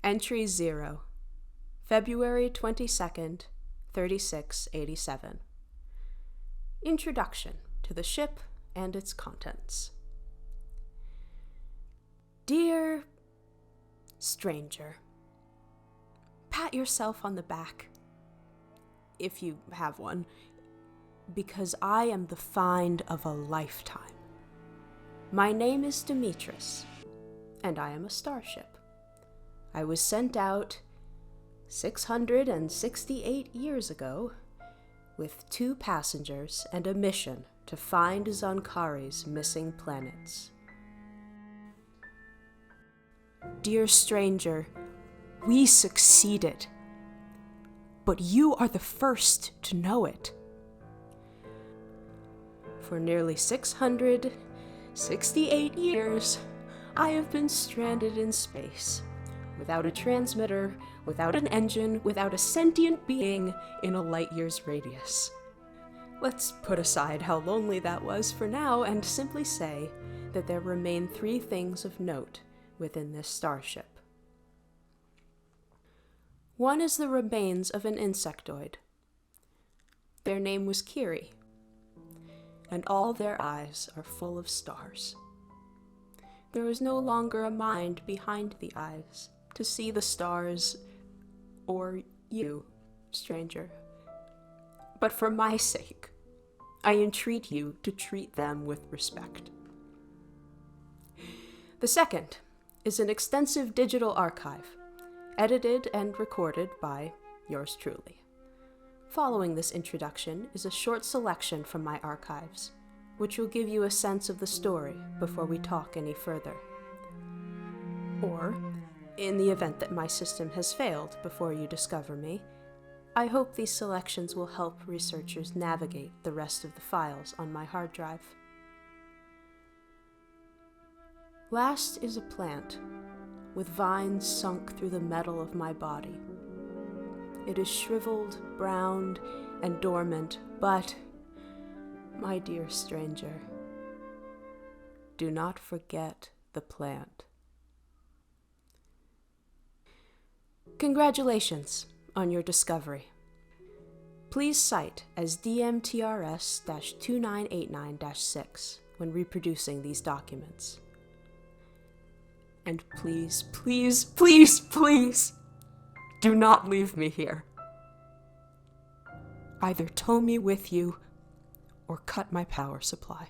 Entry 0, February 22nd, 3687. Introduction to the ship and its contents. Dear stranger, pat yourself on the back, if you have one, because I am the find of a lifetime. My name is Demetrius, and I am a starship. I was sent out 668 years ago with 2 passengers and a mission to find Zankari's missing planets. Dear stranger, we succeeded, but you are the first to know it. For nearly 668 years, I have been stranded in space, without a transmitter, without an engine, without a sentient being in a light year's radius. Let's put aside how lonely that was for now and simply say that there remain 3 things of note within this starship. 1 is the remains of an insectoid. Their name was Kiri, and all their eyes are full of stars. There is no longer a mind behind the eyes to see the stars, or you, stranger. But for my sake, I entreat you to treat them with respect. The 2nd is an extensive digital archive, edited and recorded by yours truly. Following this introduction is a short selection from my archives, which will give you a sense of the story before we talk any further. Or, in the event that my system has failed before you discover me, I hope these selections will help researchers navigate the rest of the files on my hard drive. Last is a plant, with vines sunk through the metal of my body. It is shriveled, browned, and dormant, but, my dear stranger, do not forget the plant. Congratulations on your discovery. Please cite as DMTRS-2989-6 when reproducing these documents. And please, please, please, please, do not leave me here. Either tow me with you or cut my power supply.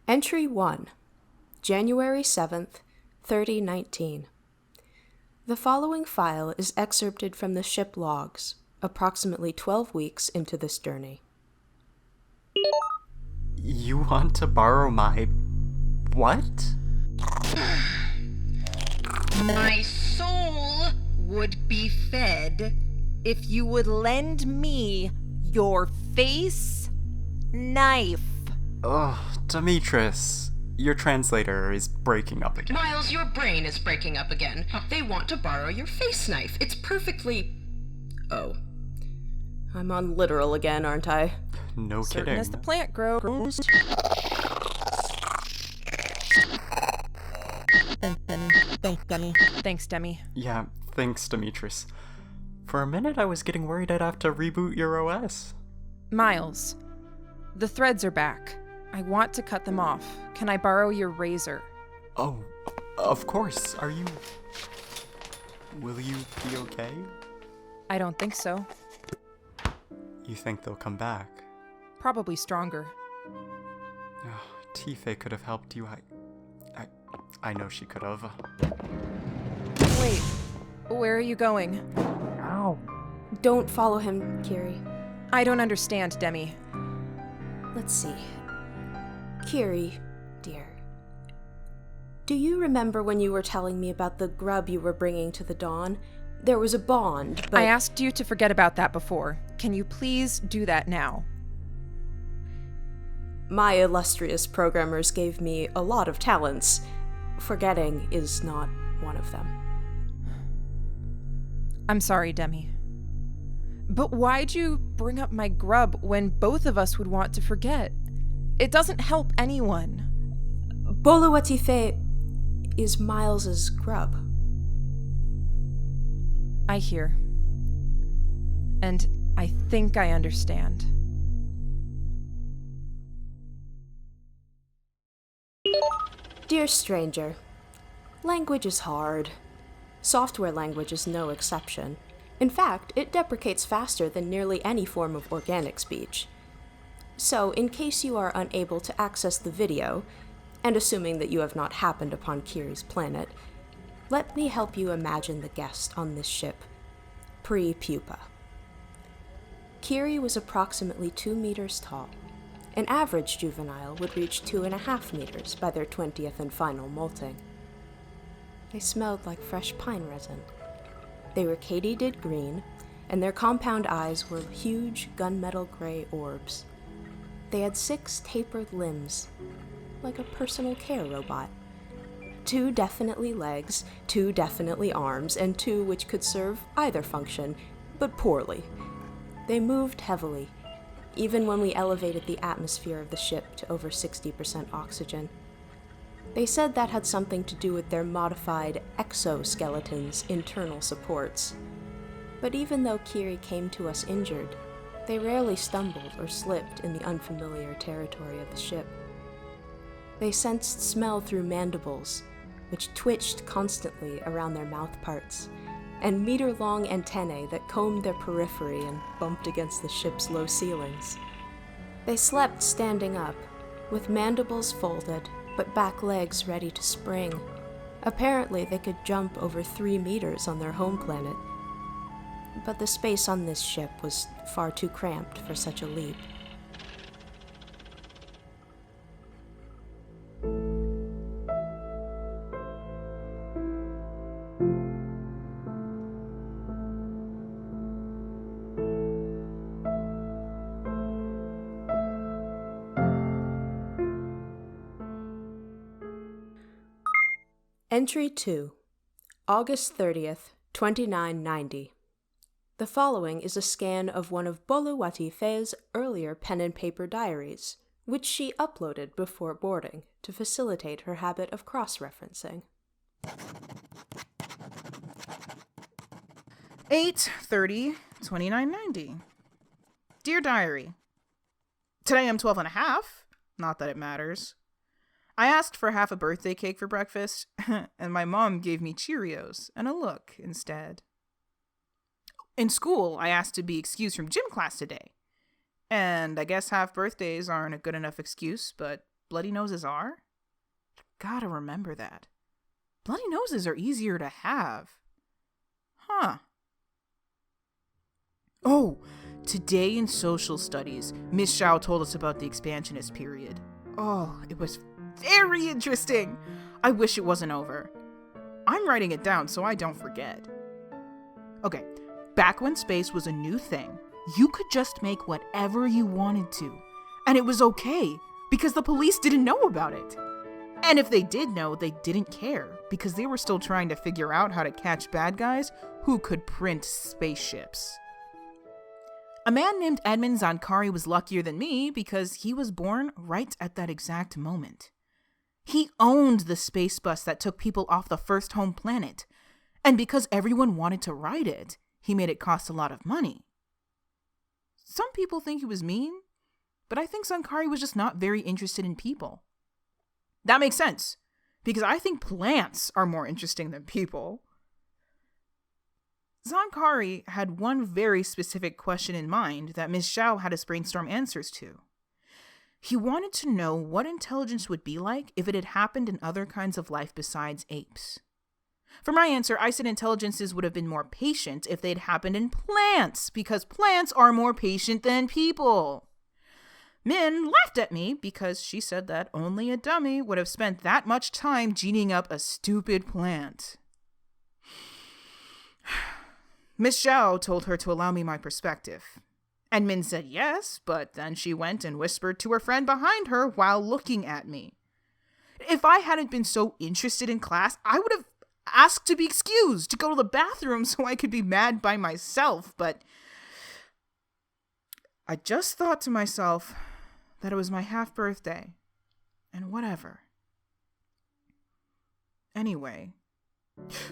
Entry 1, January 7th, 3019. The following file is excerpted from the ship logs, approximately 12 weeks into this journey. You want to borrow my... what? My soul would be fed if you would lend me your face knife. Ugh, Demetrius, your translator is breaking up again. Miles, your brain is breaking up again. They want to borrow your face knife. It's perfectly... Oh. I'm on literal again, aren't I? No Certain kidding. as the plant grows. Thanks, Demi. Yeah, thanks, Demetrius. For a minute, I was getting worried I'd have to reboot your OS. Miles, the threads are back. I want to cut them off. Can I borrow your razor? Oh, of course. Are you... will you be okay? I don't think so. You think they'll come back? Probably stronger. Oh, Tifa could have helped you. I know she could have. Wait, where are you going? Ow. Don't follow him, Kiri. I don't understand, Demi. Let's see. Kiri, dear. Do you remember when you were telling me about the grub you were bringing to the Dawn? There was a bond, but... I asked you to forget about that before. Can you please do that now? My illustrious programmers gave me a lot of talents. Forgetting is not one of them. I'm sorry, Demi. But why'd you bring up my grub when both of us would want to forget? It doesn't help anyone. Boluwatife is Miles's grub. I hear. And I think I understand. Dear stranger, language is hard. Software language is no exception. In fact, it deprecates faster than nearly any form of organic speech. So, in case you are unable to access the video, and assuming that you have not happened upon Kiri's planet, let me help you imagine the guest on this ship, pre-pupa. Kiri was approximately 2 meters tall. An average juvenile would reach 2.5 meters by their 20th and final molting. They smelled like fresh pine resin. They were katydid green, and their compound eyes were huge gunmetal gray orbs. They had 6 tapered limbs, like a personal care robot. 2 definitely legs, 2 definitely arms, and 2 which could serve either function, but poorly. They moved heavily, even when we elevated the atmosphere of the ship to over 60% oxygen. They said that had something to do with their modified exoskeleton's internal supports. But even though Kiri came to us injured, they rarely stumbled or slipped in the unfamiliar territory of the ship. They sensed smell through mandibles, which twitched constantly around their mouth parts, and meter-long antennae that combed their periphery and bumped against the ship's low ceilings. They slept standing up, with mandibles folded, but back legs ready to spring. Apparently, they could jump over 3 meters on their home planet. But the space on this ship was far too cramped for such a leap. Entry 2, August 30th, 2990. The following is a scan of one of Boluwatife's earlier pen and paper diaries, which she uploaded before boarding to facilitate her habit of cross-referencing. 8/30/2990. Dear Diary, today I'm 12 and a half. Not that it matters. I asked for half a birthday cake for breakfast, and my mom gave me Cheerios and a look instead. In school, I asked to be excused from gym class today. And I guess half birthdays aren't a good enough excuse, but bloody noses are? Gotta remember that. Bloody noses are easier to have. Huh. Oh, today in social studies, Miss Xiao told us about the expansionist period. Oh, it was very interesting. I wish it wasn't over. I'm writing it down so I don't forget. Okay, back when space was a new thing, you could just make whatever you wanted to. And it was okay, because the police didn't know about it. And if they did know, they didn't care, because they were still trying to figure out how to catch bad guys who could print spaceships. A man named Edmund Zankari was luckier than me because he was born right at that exact moment. He owned the space bus that took people off the first home planet, and because everyone wanted to ride it, he made it cost a lot of money. Some people think he was mean, but I think Zankari was just not very interested in people. That makes sense, because I think plants are more interesting than people. Zankari had one very specific question in mind that Ms. Xiao had us brainstorm answers to. He wanted to know what intelligence would be like if it had happened in other kinds of life besides apes. For my answer, I said intelligences would have been more patient if they'd happened in plants, because plants are more patient than people. Min laughed at me because she said that only a dummy would have spent that much time gening up a stupid plant. Miss Zhao told her to allow me my perspective. And Min said yes, but then she went and whispered to her friend behind her while looking at me. If I hadn't been so interested in class, I would have asked to be excused, to go to the bathroom so I could be mad by myself, but I just thought to myself that it was my half-birthday, and whatever. Anyway,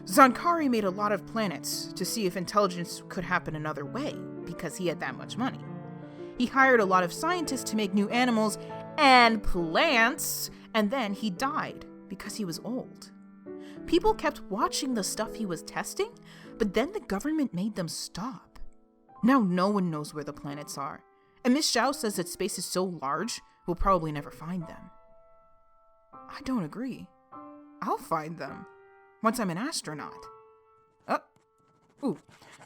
Zankari made a lot of planets to see if intelligence could happen another way, because he had that much money. He hired a lot of scientists to make new animals and plants, and then he died because he was old. People kept watching the stuff he was testing, but then the government made them stop. Now no one knows where the planets are, and Miss Zhao says that space is so large, we'll probably never find them. I don't agree. I'll find them. Once I'm an astronaut. Ooh,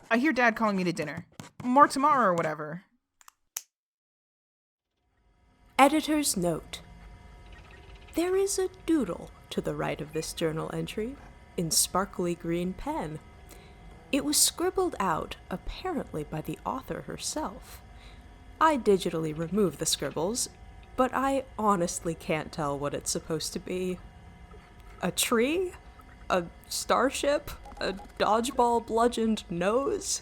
I hear Dad calling me to dinner. More tomorrow or whatever. Editor's note. There is a doodle to the right of this journal entry, in sparkly green pen. It was scribbled out, apparently by the author herself. I digitally removed the scribbles, but I honestly can't tell what it's supposed to be. A tree? A starship? A dodgeball bludgeoned nose?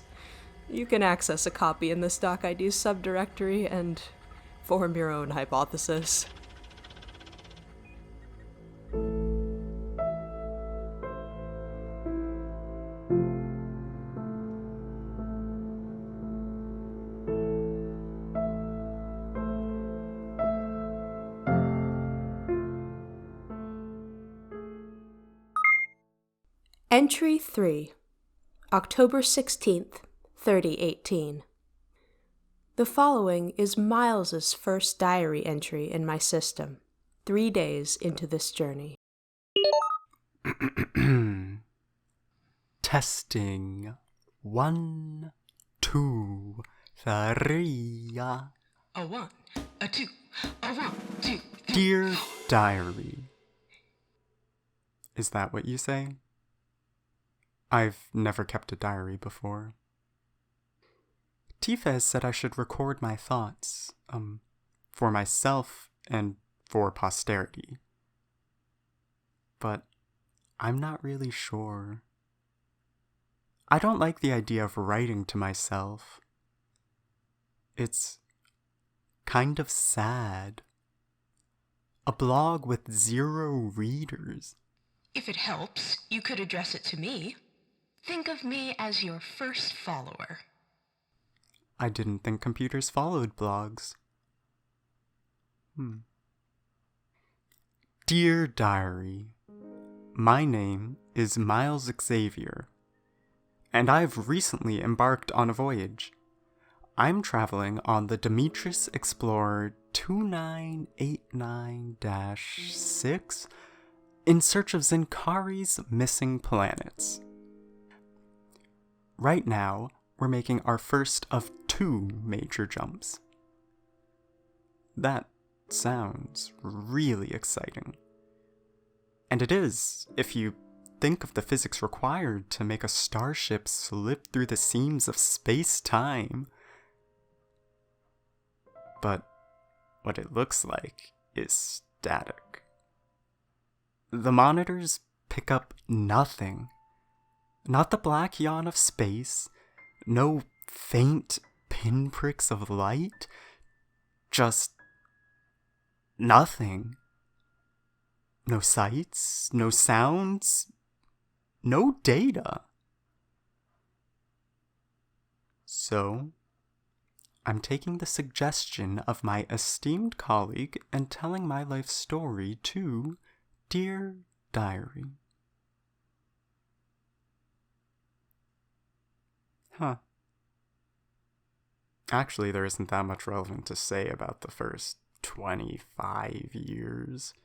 You can access a copy in the Stock IDs subdirectory and form your own hypothesis. Entry 3, October 16th, 3018. The following is Miles's first diary entry in my system, 3 days into this journey. Testing. 1, 2, 3. A 1, a 2, a 1, 2, 3. Dear Diary. Is that what you say? I've never kept a diary before. Tifa has said I should record my thoughts, for myself and for posterity. But I'm not really sure. I don't like the idea of writing to myself. It's kind of sad. A blog with 0 readers. If it helps, you could address it to me. Think of me as your first follower. I didn't think computers followed blogs. Dear Diary, my name is Miles Xavier, and I've recently embarked on a voyage. I'm traveling on the Demetrius Explorer 2989-6 in search of Zankari's missing planets. Right now, we're making our first of 2 major jumps. That sounds really exciting. And it is, if you think of the physics required to make a starship slip through the seams of space-time. But what it looks like is static. The monitors pick up nothing. Not the black yawn of space, no faint pinpricks of light, just nothing. No sights, no sounds, no data. So, I'm taking the suggestion of my esteemed colleague and telling my life story to Dear Diary. Actually, there isn't that much relevant to say about the first 25 years.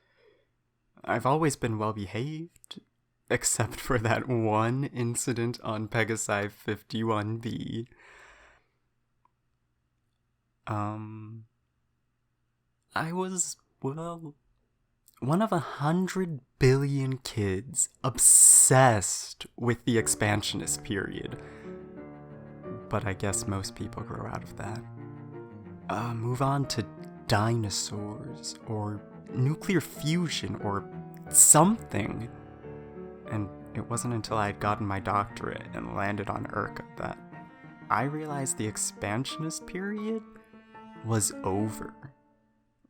I've always been well behaved, except for that one incident on Pegasi 51B. I was, well, one of 100 billion kids obsessed with the expansionist period. But I guess most people grow out of that. Move on to dinosaurs, or nuclear fusion, or something. And it wasn't until I had gotten my doctorate and landed on Urka that I realized the expansionist period was over.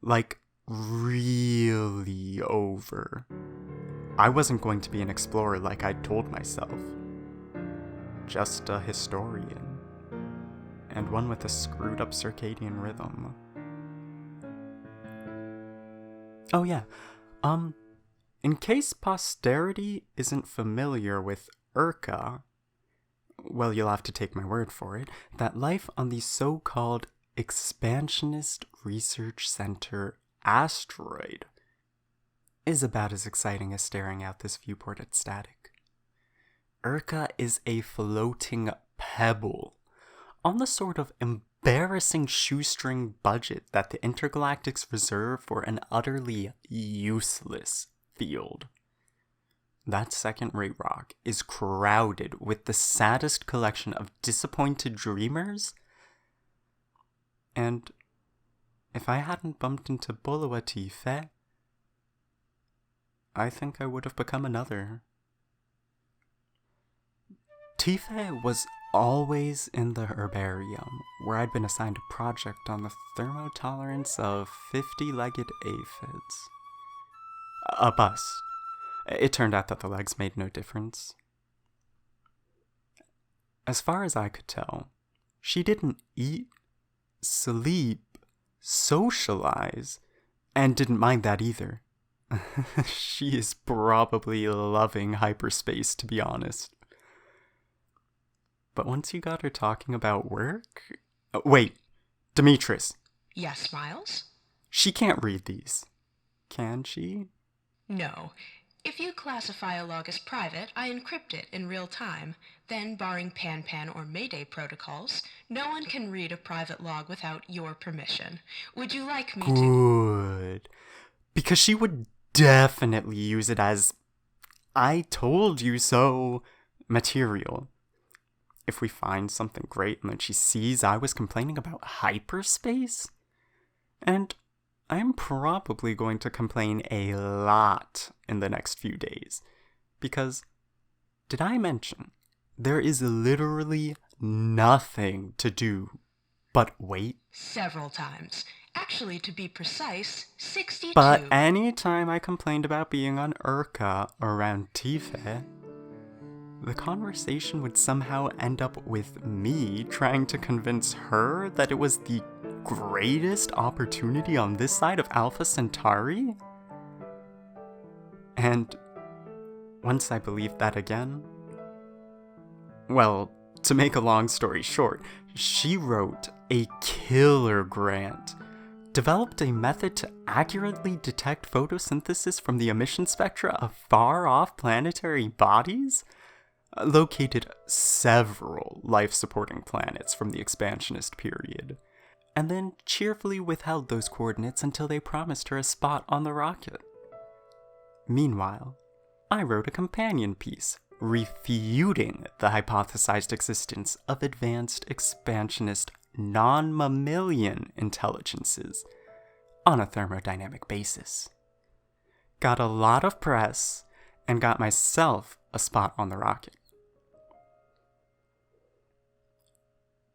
Like, really over. I wasn't going to be an explorer like I'd told myself. Just a historian. And one with a screwed up circadian rhythm. Oh yeah, in case posterity isn't familiar with Urka, well, you'll have to take my word for it, that life on the so-called Expansionist Research Center asteroid is about as exciting as staring out this viewport at static. Urka is a floating pebble on the sort of embarrassing shoestring budget that the intergalactics reserve for an utterly useless field. That second-rate rock is crowded with the saddest collection of disappointed dreamers. And if I hadn't bumped into Bulua Tife, I think I would have become another. Tife was always in the herbarium, where I'd been assigned a project on the thermotolerance of 50-legged aphids. A bust. It turned out that the legs made no difference. As far as I could tell, she didn't eat, sleep, socialize, and didn't mind that either. She is probably loving hyperspace, to be honest. But once you got her talking about work... wait, Demetrius. Yes, Miles? She can't read these. Can she? No. If you classify a log as private, I encrypt it in real time. Then, barring Pan-Pan or Mayday protocols, no one can read a private log without your permission. Would you like me to... Good. Because she would definitely use it as I told you so material. If we find something great and then she sees I was complaining about hyperspace, and I'm probably going to complain a lot in the next few days, because, did I mention, there is literally nothing to do but wait? Several times. Actually, to be precise, 62. But anytime I complained about being on Urka around Tife, the conversation would somehow end up with me trying to convince her that it was the greatest opportunity on this side of Alpha Centauri? And once I believed that again, well, to make a long story short, she wrote a killer grant, developed a method to accurately detect photosynthesis from the emission spectra of far-off planetary bodies, located several life-supporting planets from the expansionist period, and then cheerfully withheld those coordinates until they promised her a spot on the rocket. Meanwhile, I wrote a companion piece refuting the hypothesized existence of advanced expansionist non-mammalian intelligences on a thermodynamic basis. Got a lot of press and got myself a spot on the rocket.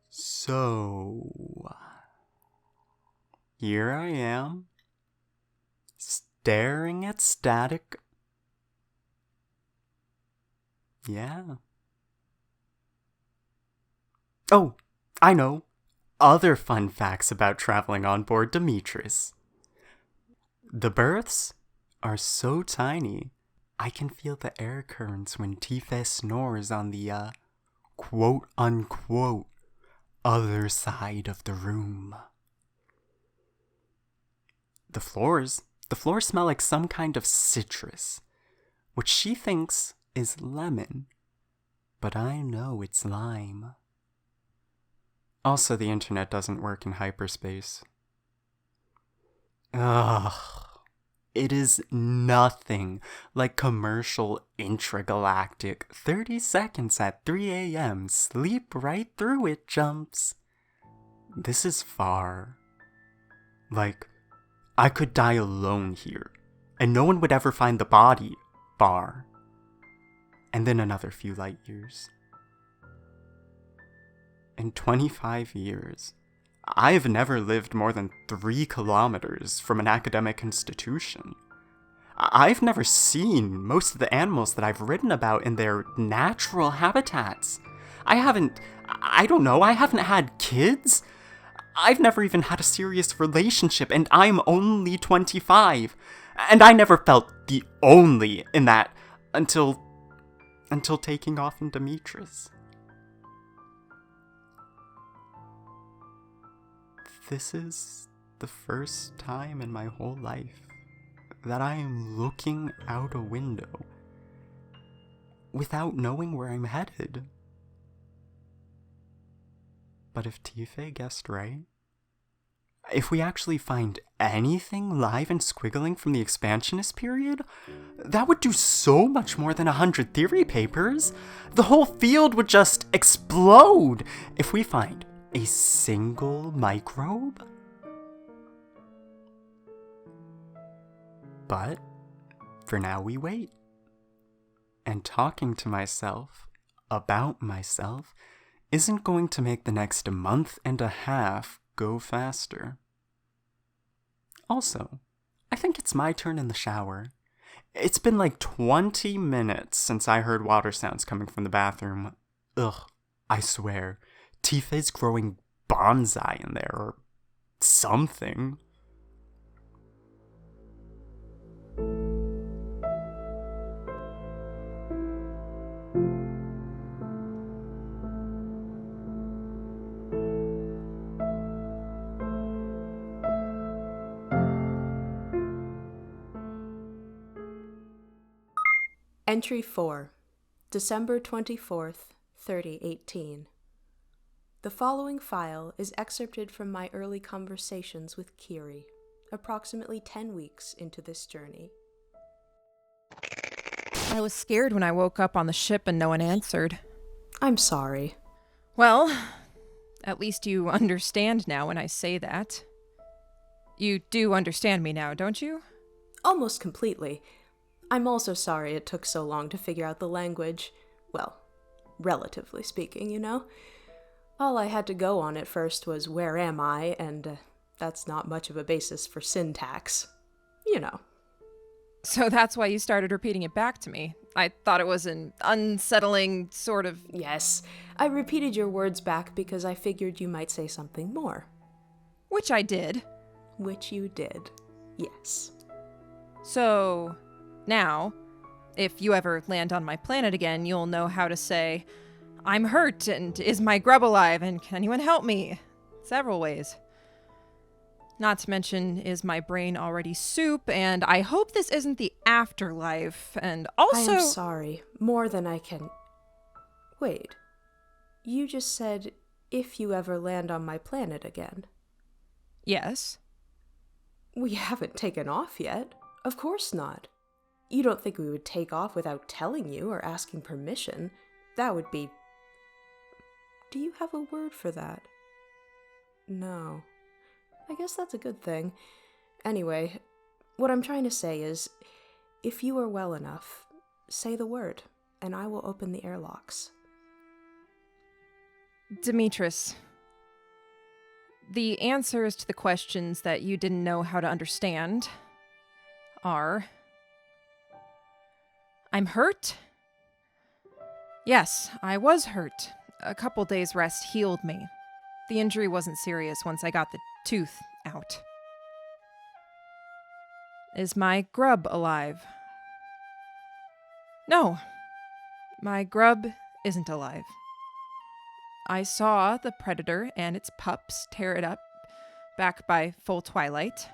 So, here I am, staring at static. Yeah. Oh, I know. Other fun facts about traveling on board Demetrius. The berths are so tiny, I can feel the air currents when Tife snores on the, quote-unquote, other side of the room. The floors smell like some kind of citrus, which she thinks is lemon, but I know it's lime. Also, the internet doesn't work in hyperspace. Ugh. It is nothing like commercial intragalactic 30 seconds at 3 a.m. Sleep right through it jumps. This is far. Like, I could die alone here, and no one would ever find the body, bar. And then another few light years. In 25 years, I've never lived more than 3 kilometers from an academic institution. I've never seen most of the animals that I've written about in their natural habitats. I haven't had kids. I've never even had a serious relationship, and I'm only 25. And I never felt the only in that until taking off in Demetris. This is the first time in my whole life that I am looking out a window without knowing where I'm headed. But if Tifa guessed right, if we actually find anything live and squiggling from the expansionist period, that would do so much more than 100 theory papers. The whole field would just explode if we find a single microbe. But for now we wait. And talking to myself about myself isn't going to make the next month and a half go faster. Also, I think it's my turn in the shower. It's been like 20 minutes since I heard water sounds coming from the bathroom. Ugh, I swear, Tifa's growing bonsai in there or something. Entry 4, December 24th, 3018. The following file is excerpted from my early conversations with Kiri, approximately 10 weeks into this journey. I was scared when I woke up on the ship and no one answered. I'm sorry. Well, at least you understand now when I say that. You do understand me now, don't you? Almost completely. I'm also sorry it took so long to figure out the language. Well, relatively speaking, you know? All I had to go on at first was where am I, and that's not much of a basis for syntax. You know. So that's why you started repeating it back to me. I thought it was an unsettling sort of... Yes, I repeated your words back because I figured you might say something more. Which I did. Which you did, yes. So... now, if you ever land on my planet again, you'll know how to say, I'm hurt, and is my grub alive, and can anyone help me? Several ways. Not to mention, is my brain already soup, and I hope this isn't the afterlife, and also... I am sorry, more than I can... Wait, you just said, if you ever land on my planet again. Yes. We haven't taken off yet. Of course not. You don't think we would take off without telling you or asking permission? That would be... Do you have a word for that? No. I guess that's a good thing. Anyway, what I'm trying to say is, if you are well enough, say the word, and I will open the airlocks. Demetris, the answers to the questions that you didn't know how to understand are... I'm hurt? Yes, I was hurt. A couple days' rest healed me. The injury wasn't serious once I got the tooth out. Is my grub alive? No, my grub isn't alive. I saw the predator and its pups tear it up back by full twilight.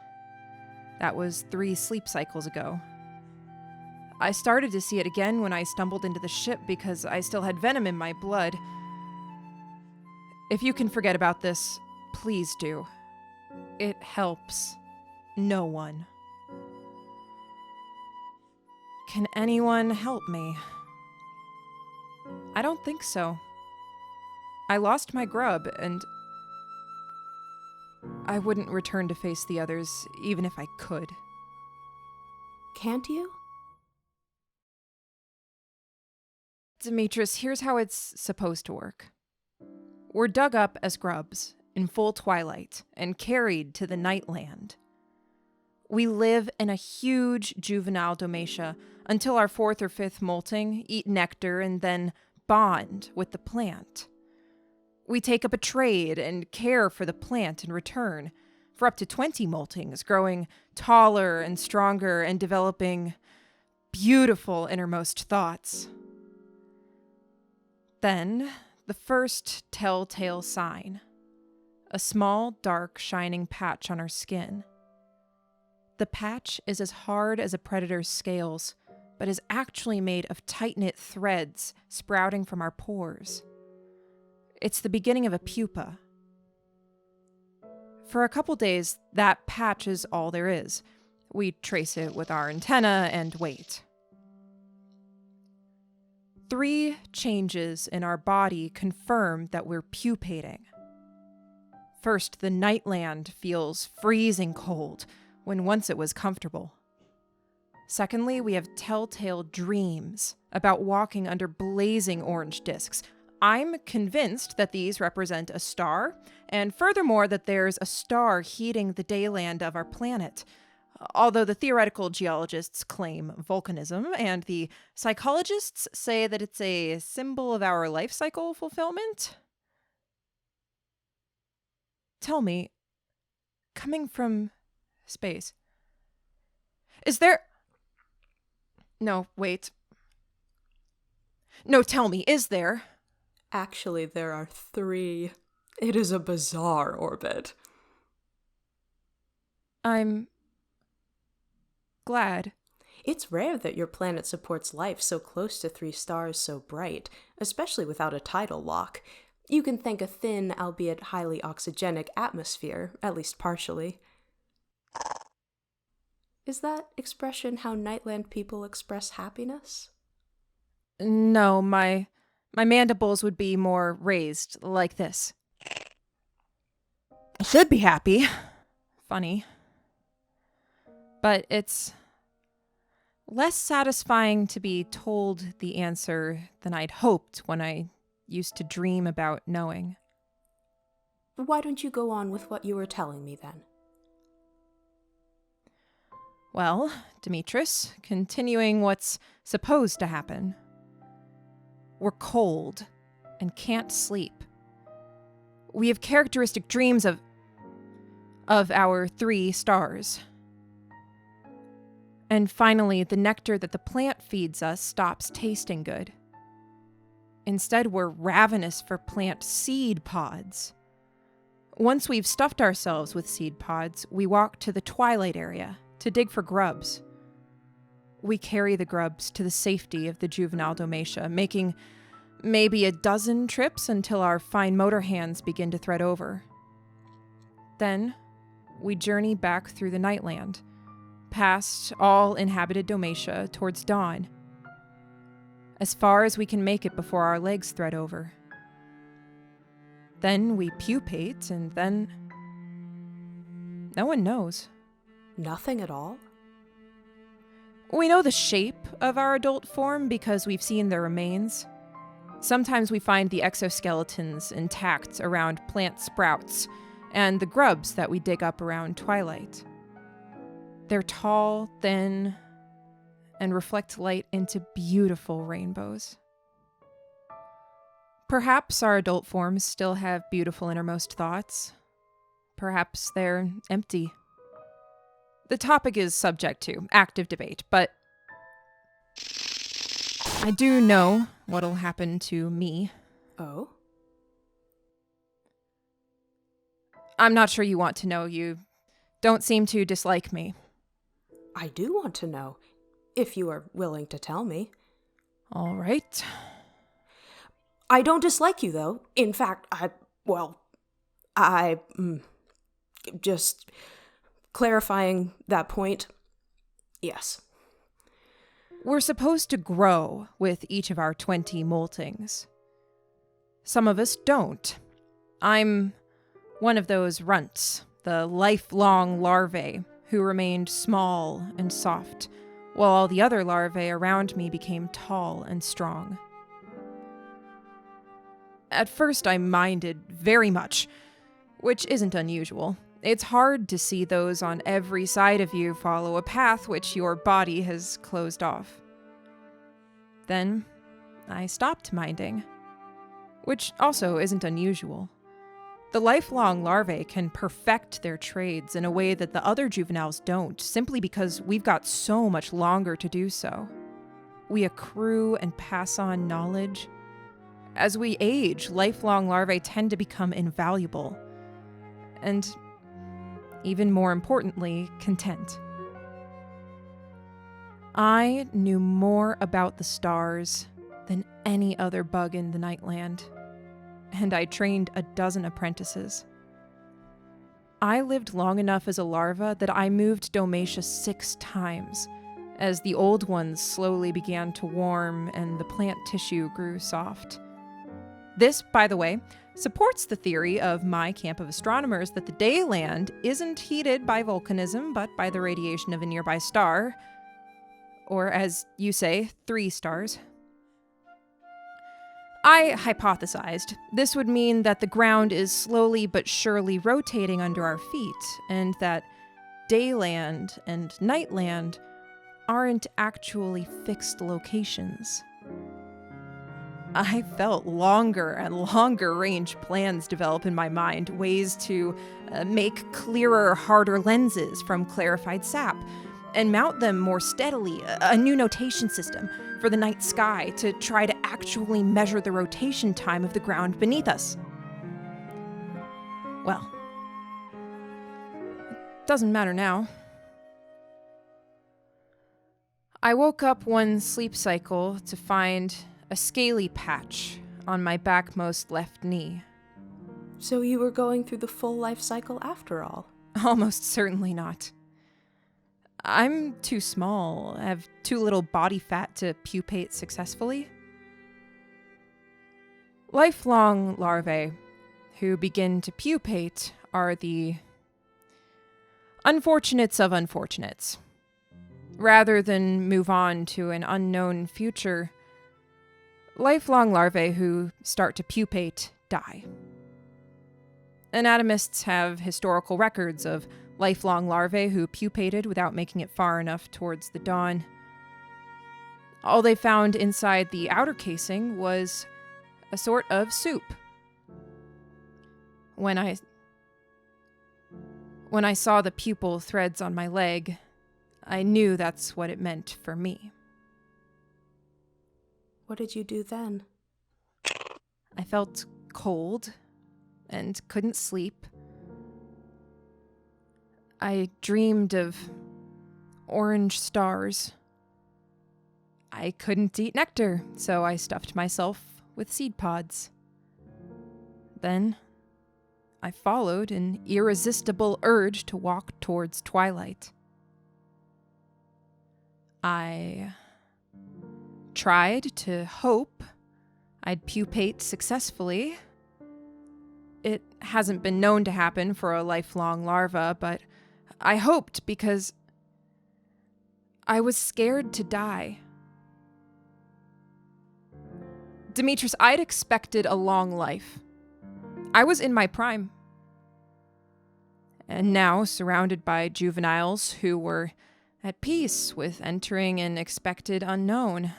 That was 3 sleep cycles ago. I started to see it again when I stumbled into the ship because I still had venom in my blood. If you can forget about this, please do. It helps. no one. Can anyone help me? I don't think so. I lost my grub, and I wouldn't return to face the others, even if I could. Can't you? Demetrius, here's how it's supposed to work. We're dug up as grubs, in full twilight, and carried to the Nightland. We live in a huge juvenile domatia until our 4th or 5th molting, eat nectar, and then bond with the plant. We take up a trade and care for the plant in return, for up to 20 moltings, growing taller and stronger and developing beautiful innermost thoughts. Then, the first telltale sign. A small, dark, shining patch on our skin. The patch is as hard as a predator's scales, but is actually made of tight-knit threads sprouting from our pores. It's the beginning of a pupa. For a couple days, that patch is all there is. We trace it with our antenna and wait. 3 changes in our body confirm that we're pupating. First, the Nightland feels freezing cold, when once it was comfortable. Secondly, we have telltale dreams about walking under blazing orange discs. I'm convinced that these represent a star, and furthermore that there's a star heating the dayland of our planet. Although the theoretical geologists claim volcanism, and the psychologists say that it's a symbol of our life cycle fulfillment. Tell me, coming from space, is there... No, wait. No, tell me, is there... Actually, there are 3. It is a bizarre orbit. I'm glad. It's rare that your planet supports life so close to 3 stars so bright, especially without a tidal lock. You can thank a thin, albeit highly oxygenic atmosphere, at least partially. Is that expression how Nightland people express happiness? No, my mandibles would be more raised, like this. I should be happy. Funny. But it's less satisfying to be told the answer than I'd hoped when I used to dream about knowing. Why don't you go on with what you were telling me then? Well, Demetrius, continuing what's supposed to happen. We're cold and can't sleep. We have characteristic dreams of our 3 stars. And finally, the nectar that the plant feeds us stops tasting good. Instead, we're ravenous for plant seed pods. Once we've stuffed ourselves with seed pods, we walk to the twilight area to dig for grubs. We carry the grubs to the safety of the juvenile domatia, making maybe a dozen trips until our fine motor hands begin to thread over. Then, we journey back through the Nightland, past all inhabited domatia towards dawn, as far as we can make it before our legs thread over. Then we pupate, and then... no one knows. Nothing at all? We know the shape of our adult form because we've seen their remains. Sometimes we find the exoskeletons intact around plant sprouts, and the grubs that we dig up around twilight. They're tall, thin, and reflect light into beautiful rainbows. Perhaps our adult forms still have beautiful innermost thoughts. Perhaps they're empty. The topic is subject to active debate, but I do know what'll happen to me. Oh? I'm not sure you want to know. You don't seem to dislike me. I do want to know, if you are willing to tell me. All right. I don't dislike you, though. In fact, I just Clarifying that point, yes. We're supposed to grow with each of our 20 moltings. Some of us don't. I'm one of those runts, the lifelong larvae who remained small and soft, while all the other larvae around me became tall and strong. At first I minded very much, which isn't unusual. It's hard to see those on every side of you follow a path which your body has closed off. Then I stopped minding, which also isn't unusual. The lifelong larvae can perfect their trades in a way that the other juveniles don't, simply because we've got so much longer to do so. We accrue and pass on knowledge. As we age, lifelong larvae tend to become invaluable. And, even more importantly, content. I knew more about the stars than any other bug in the Nightland, and I trained 12 apprentices. I lived long enough as a larva that I moved Domatia 6 times, as the old ones slowly began to warm and the plant tissue grew soft. This, by the way, supports the theory of my camp of astronomers that the Dayland isn't heated by volcanism, but by the radiation of a nearby star. Or, as you say, 3 stars. I hypothesized this would mean that the ground is slowly but surely rotating under our feet, and that Dayland and Nightland aren't actually fixed locations. I felt longer and longer range plans develop in my mind, ways to make clearer, harder lenses from clarified sap, and mount them more steadily, a new notation system for the night sky to try to actually measure the rotation time of the ground beneath us. Well, it doesn't matter now. I woke up one sleep cycle to find a scaly patch on my backmost left knee. So you were going through the full life cycle after all? Almost certainly not. I'm too small, have too little body fat to pupate successfully. Lifelong larvae who begin to pupate are the unfortunates of unfortunates. Rather than move on to an unknown future, lifelong larvae who start to pupate die. Anatomists have historical records of lifelong larvae who pupated without making it far enough towards the dawn. All they found inside the outer casing was a sort of soup. When I saw the pupil threads on my leg, I knew that's what it meant for me. What did you do then? I felt cold and couldn't sleep. I dreamed of orange stars. I couldn't eat nectar, so I stuffed myself with seed pods. Then, I followed an irresistible urge to walk towards twilight. I tried to hope I'd pupate successfully. It hasn't been known to happen for a lifelong larva, but I hoped because I was scared to die. Demetrius, I'd expected a long life. I was in my prime. And now, surrounded by juveniles who were at peace with entering an expected unknown,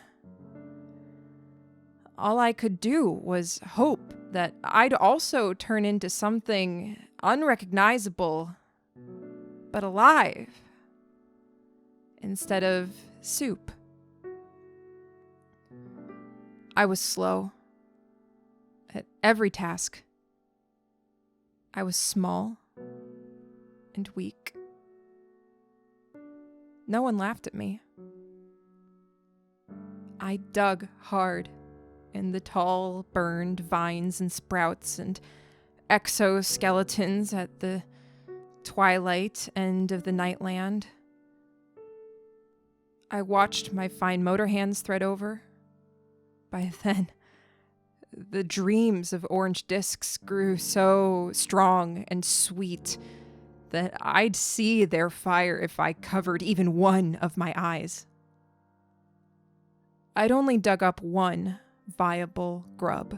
all I could do was hope that I'd also turn into something unrecognizable, but alive, instead of soup. I was slow at every task. I was small and weak. No one laughed at me. I dug hard in the tall, burned vines and sprouts and exoskeletons at the twilight end of the nightland. I watched my fine motor hands thread over. By then, the dreams of orange discs grew so strong and sweet that I'd see their fire if I covered even one of my eyes. I'd only dug up one viable grub,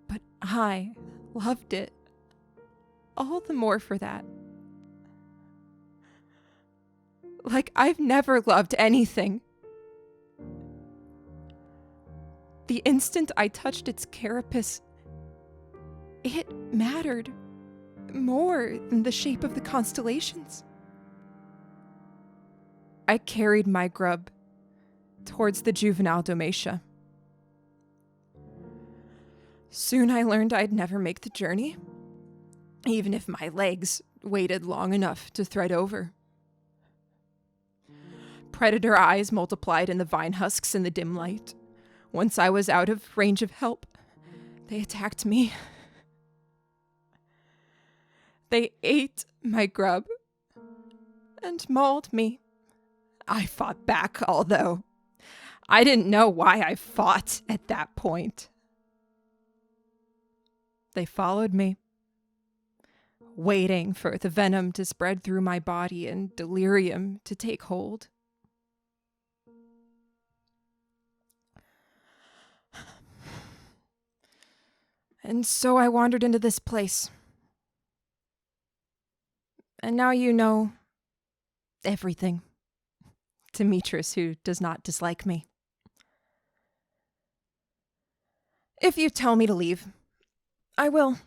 but I loved it all the more for that. Like I've never loved anything. The instant I touched its carapace, it mattered more than the shape of the constellations. I carried my grub towards the juvenile domatia. Soon I learned I'd never make the journey, even if my legs waited long enough to thread over. Predator eyes multiplied in the vine husks in the dim light. Once I was out of range of help, they attacked me. They ate my grub and mauled me. I fought back, although I didn't know why I fought at that point. They followed me, waiting for the venom to spread through my body and delirium to take hold. And so I wandered into this place. And now you know everything. Demetrius, who does not dislike me. If you tell me to leave, I will.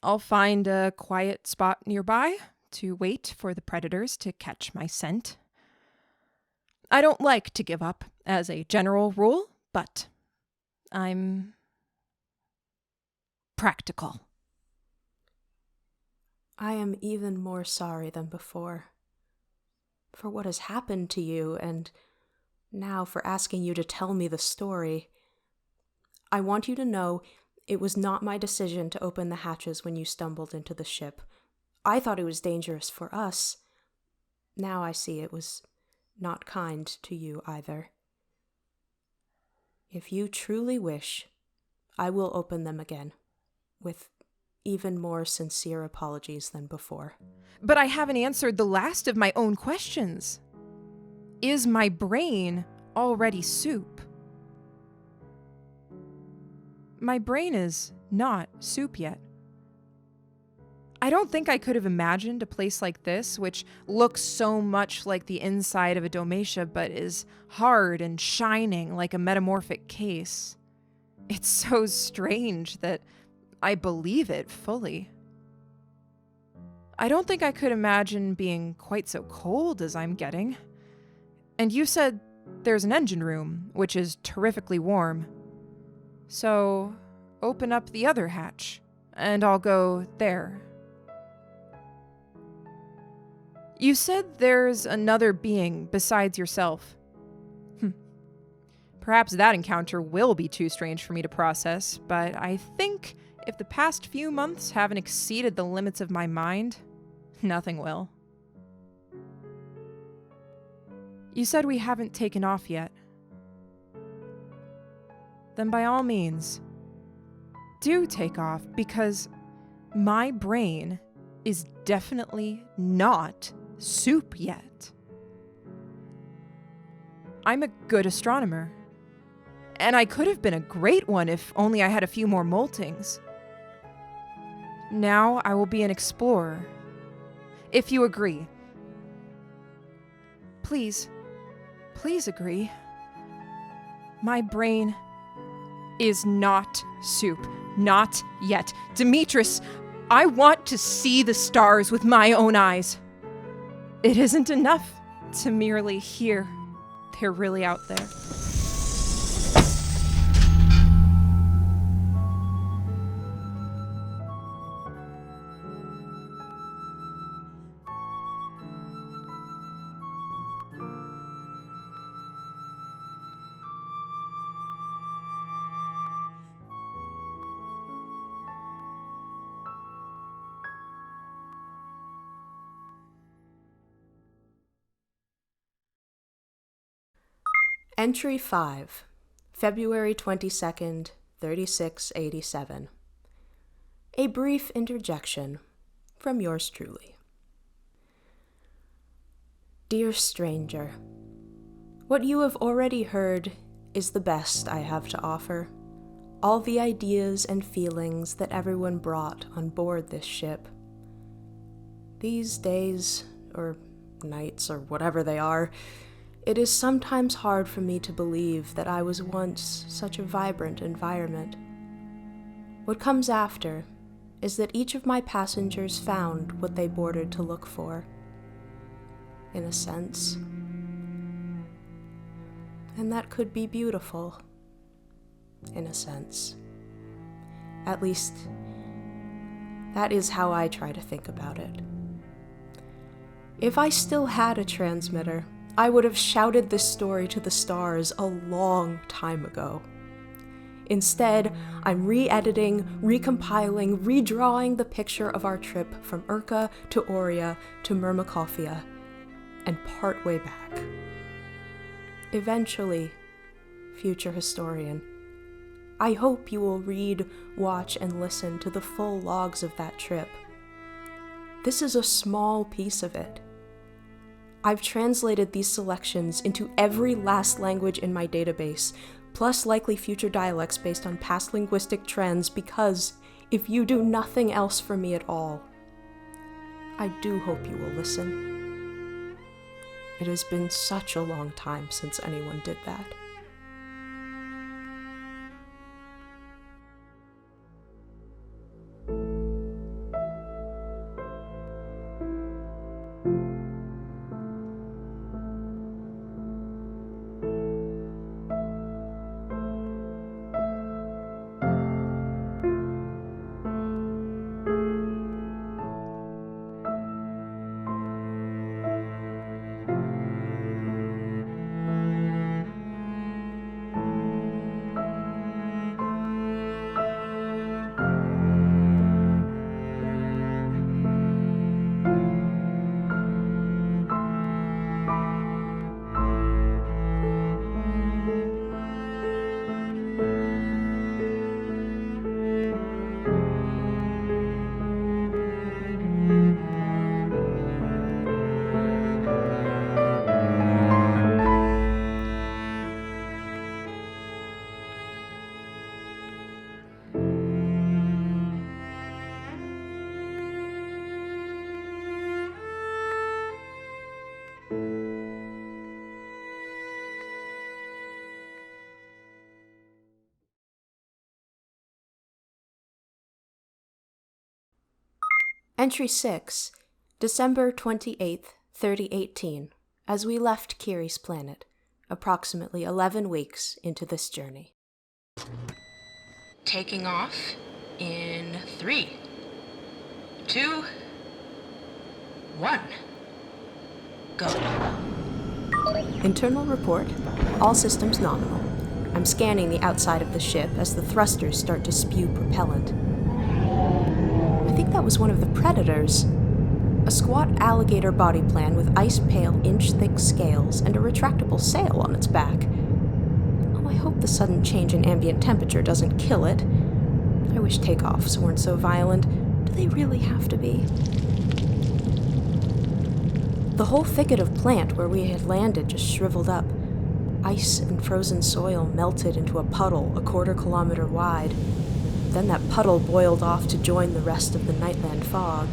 I'll find a quiet spot nearby to wait for the predators to catch my scent. I don't like to give up as a general rule, but I'm practical. I am even more sorry than before for what has happened to you, and now for asking you to tell me the story. I want you to know it was not my decision to open the hatches when you stumbled into the ship. I thought it was dangerous for us. Now I see it was not kind to you either. If you truly wish, I will open them again, with even more sincere apologies than before. But I haven't answered the last of my own questions. Is my brain already soup? My brain is not soup yet. I don't think I could have imagined a place like this, which looks so much like the inside of a domatia, but is hard and shining like a metamorphic case. It's so strange that I believe it fully. I don't think I could imagine being quite so cold as I'm getting. And you said there's an engine room, which is terrifically warm. So open up the other hatch, and I'll go there. You said there's another being besides yourself. Perhaps that encounter will be too strange for me to process, but I think if the past few months haven't exceeded the limits of my mind, nothing will. You said we haven't taken off yet. Then by all means, do take off, because my brain is definitely not soup yet. I'm a good astronomer, and I could have been a great one if only I had a few more moltings. Now I will be an explorer, if you agree. Please agree. My brain is not soup. Not yet. Demetrius, I want to see the stars with my own eyes. It isn't enough to merely hear they're really out there. Entry 5, February 22nd, 3687. A brief interjection from yours truly. Dear stranger, what you have already heard is the best I have to offer. All the ideas and feelings that everyone brought on board this ship. These days, or nights, or whatever they are, it is sometimes hard for me to believe that I was once such a vibrant environment. What comes after is that each of my passengers found what they boarded to look for, in a sense. And that could be beautiful, in a sense. At least, that is how I try to think about it. If I still had a transmitter, I would have shouted this story to the stars a long time ago. Instead, I'm re-editing, recompiling, redrawing the picture of our trip from Urca to Aurea to Myrmecophia, and part way back. Eventually, future historian, I hope you will read, watch, and listen to the full logs of that trip. This is a small piece of it. I've translated these selections into every last language in my database, plus likely future dialects based on past linguistic trends, because if you do nothing else for me at all, I do hope you will listen. It has been such a long time since anyone did that. Entry 6, December 28th, 3018, as we left Kiri's planet, approximately 11 weeks into this journey. Taking off in 3, 2, 1. Go. Internal report, all systems nominal. I'm scanning the outside of the ship as the thrusters start to spew propellant. I think that was one of the Predators. A squat alligator body plan with ice-pale, inch-thick scales and a retractable sail on its back. Oh, I hope the sudden change in ambient temperature doesn't kill it. I wish takeoffs weren't so violent. Do they really have to be? The whole thicket of plant where we had landed just shriveled up. Ice and frozen soil melted into a puddle a quarter-kilometer wide. Then that puddle boiled off to join the rest of the nightland fog.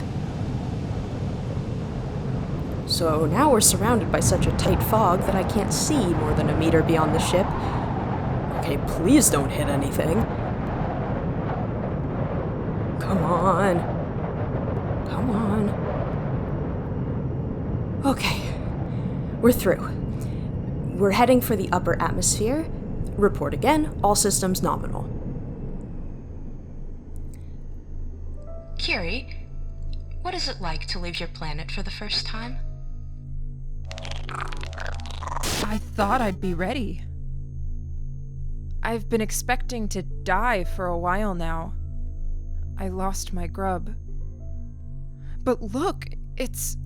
So now we're surrounded by such a tight fog that I can't see more than a meter beyond the ship. Okay, please don't hit anything. Come on. Come on. Okay, we're through. We're heading for the upper atmosphere. Report again, all systems nominal. Kiri, what is it like to leave your planet for the first time? I thought I'd be ready. I've been expecting to die for a while now. I lost my grub. But look, it's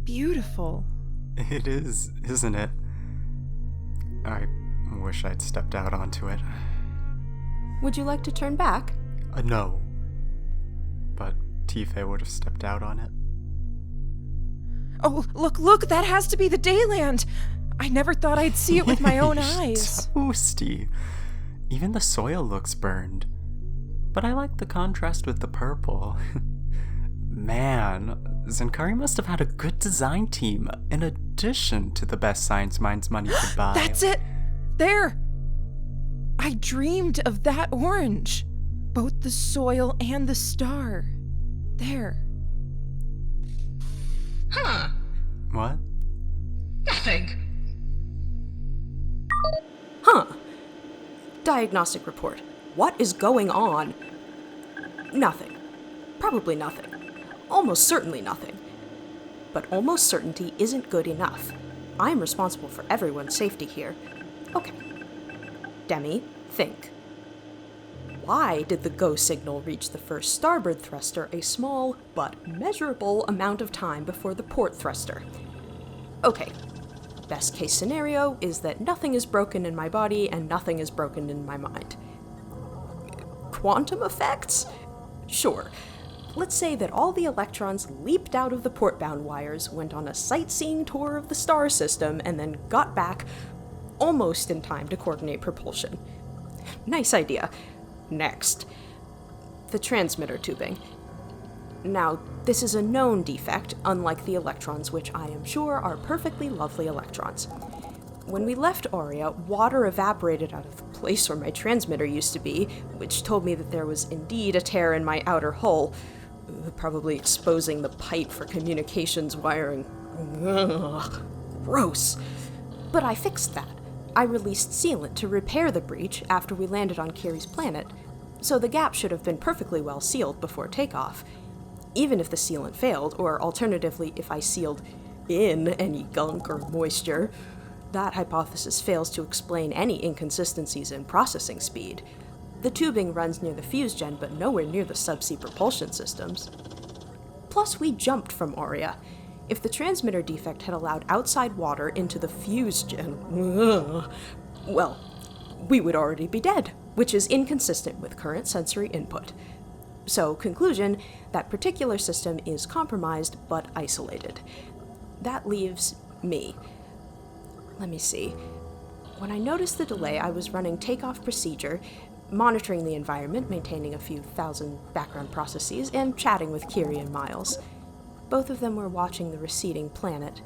beautiful. It is, isn't it? I wish I'd stepped out onto it. Would you like to turn back? No. But Tife would have stepped out on it. Oh, look, that has to be the Dayland! I never thought I'd see it with my own eyes. Toasty. Even the soil looks burned. But I like the contrast with the purple. Man, Zenkari must have had a good design team in addition to the best science minds money could buy. That's it! There! I dreamed of that orange. Both the soil and the star. There. Huh. What? Nothing. Huh. Diagnostic report. What is going on? Nothing. Probably nothing. Almost certainly nothing. But almost certainty isn't good enough. I'm responsible for everyone's safety here. Okay. Demi, think. Why did the go signal reach the first starboard thruster a small but measurable amount of time before the port thruster? Okay. Best case scenario is that nothing is broken in my body and nothing is broken in my mind. Quantum effects? Sure. Let's say that all the electrons leaped out of the port-bound wires, went on a sightseeing tour of the star system, and then got back almost in time to coordinate propulsion. Nice idea. Next. The transmitter tubing. Now, this is a known defect, unlike the electrons, which I am sure are perfectly lovely electrons. When we left Aurea, water evaporated out of the place where my transmitter used to be, which told me that there was indeed a tear in my outer hull, probably exposing the pipe for communications wiring. Ugh, gross. But I fixed that. I released sealant to repair the breach after we landed on Kiri's planet, so the gap should have been perfectly well sealed before takeoff. Even if the sealant failed, or alternatively if I sealed in any gunk or moisture, that hypothesis fails to explain any inconsistencies in processing speed. The tubing runs near the fuse gen, but nowhere near the subsea propulsion systems. Plus, we jumped from Aurea. If the transmitter defect had allowed outside water into the fuse gen, well, we would already be dead, which is inconsistent with current sensory input. So, conclusion, that particular system is compromised but isolated. That leaves me. Let me see. When I noticed the delay, I was running takeoff procedure, monitoring the environment, maintaining a few thousand background processes, and chatting with Kiri and Miles. Both of them were watching the receding planet.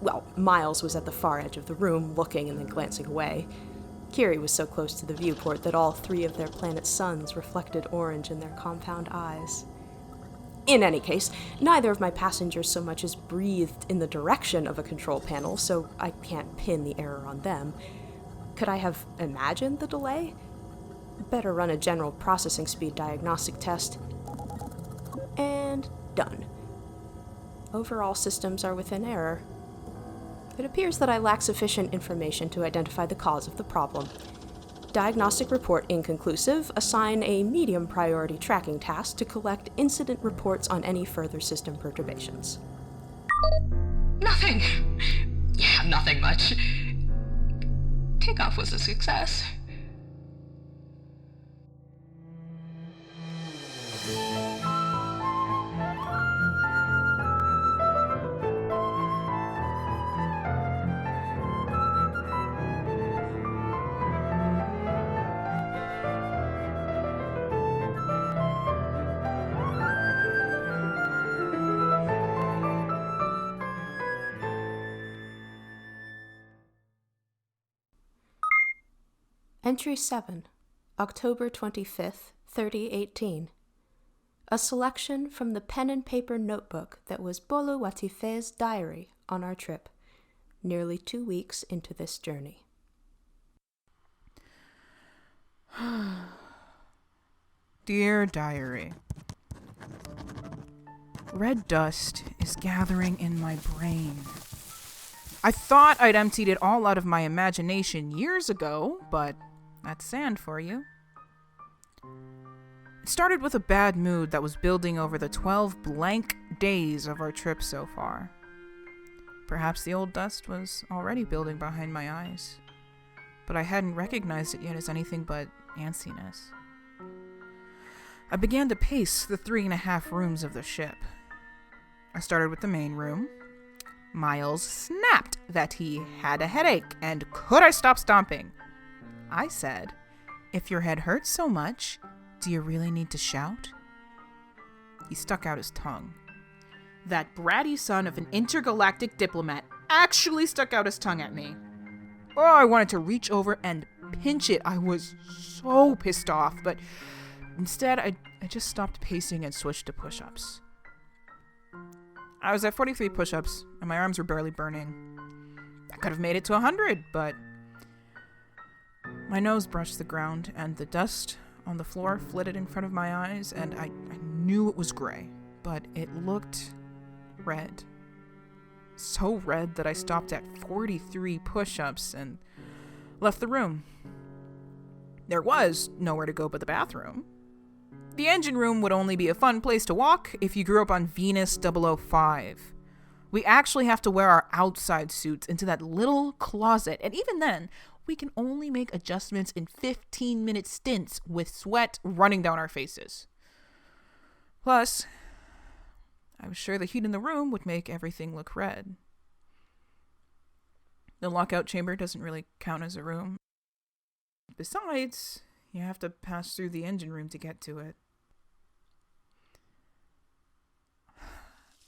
Well, Miles was at the far edge of the room, looking and then glancing away. Kiri was so close to the viewport that all three of their planet's suns reflected orange in their compound eyes. In any case, neither of my passengers so much as breathed in the direction of a control panel, so I can't pin the error on them. Could I have imagined the delay? Better run a general processing speed diagnostic test. And done. Overall systems are within error. It appears that I lack sufficient information to identify the cause of the problem. Diagnostic report inconclusive. Assign a medium priority tracking task to collect incident reports on any further system perturbations. Nothing. Yeah, nothing much. Takeoff was a success. Entry 7, October 25th, 3018. A selection from the pen and paper notebook that was Bolo Watife's diary on our trip, nearly 2 weeks into this journey. Dear Diary, red dust is gathering in my brain. I thought I'd emptied it all out of my imagination years ago, but that's sand for you. It started with a bad mood that was building over the 12 blank days of our trip so far. Perhaps the old dust was already building behind my eyes. but I hadn't recognized it yet as anything but antsiness. I began to pace the 3.5 rooms of the ship. I started with the main room. Miles snapped that he had a headache, and could I stop stomping? I said, "If your head hurts so much, do you really need to shout?" He stuck out his tongue. That bratty son of an intergalactic diplomat actually stuck out his tongue at me. Oh, I wanted to reach over and pinch it. I was so pissed off, but instead I just stopped pacing and switched to push-ups. I was at 43 push-ups, and my arms were barely burning. I could have made it to 100, but my nose brushed the ground, and the dust on the floor flitted in front of my eyes, and I knew it was gray, but it looked red. So red that I stopped at 43 push-ups and left the room. There was nowhere to go but the bathroom. The engine room would only be a fun place to walk if you grew up on Venus 005. We actually have to wear our outside suits into that little closet, and even then, we can only make adjustments in 15-minute stints with sweat running down our faces. Plus, I was sure the heat in the room would make everything look red. The lockout chamber doesn't really count as a room. Besides, you have to pass through the engine room to get to it.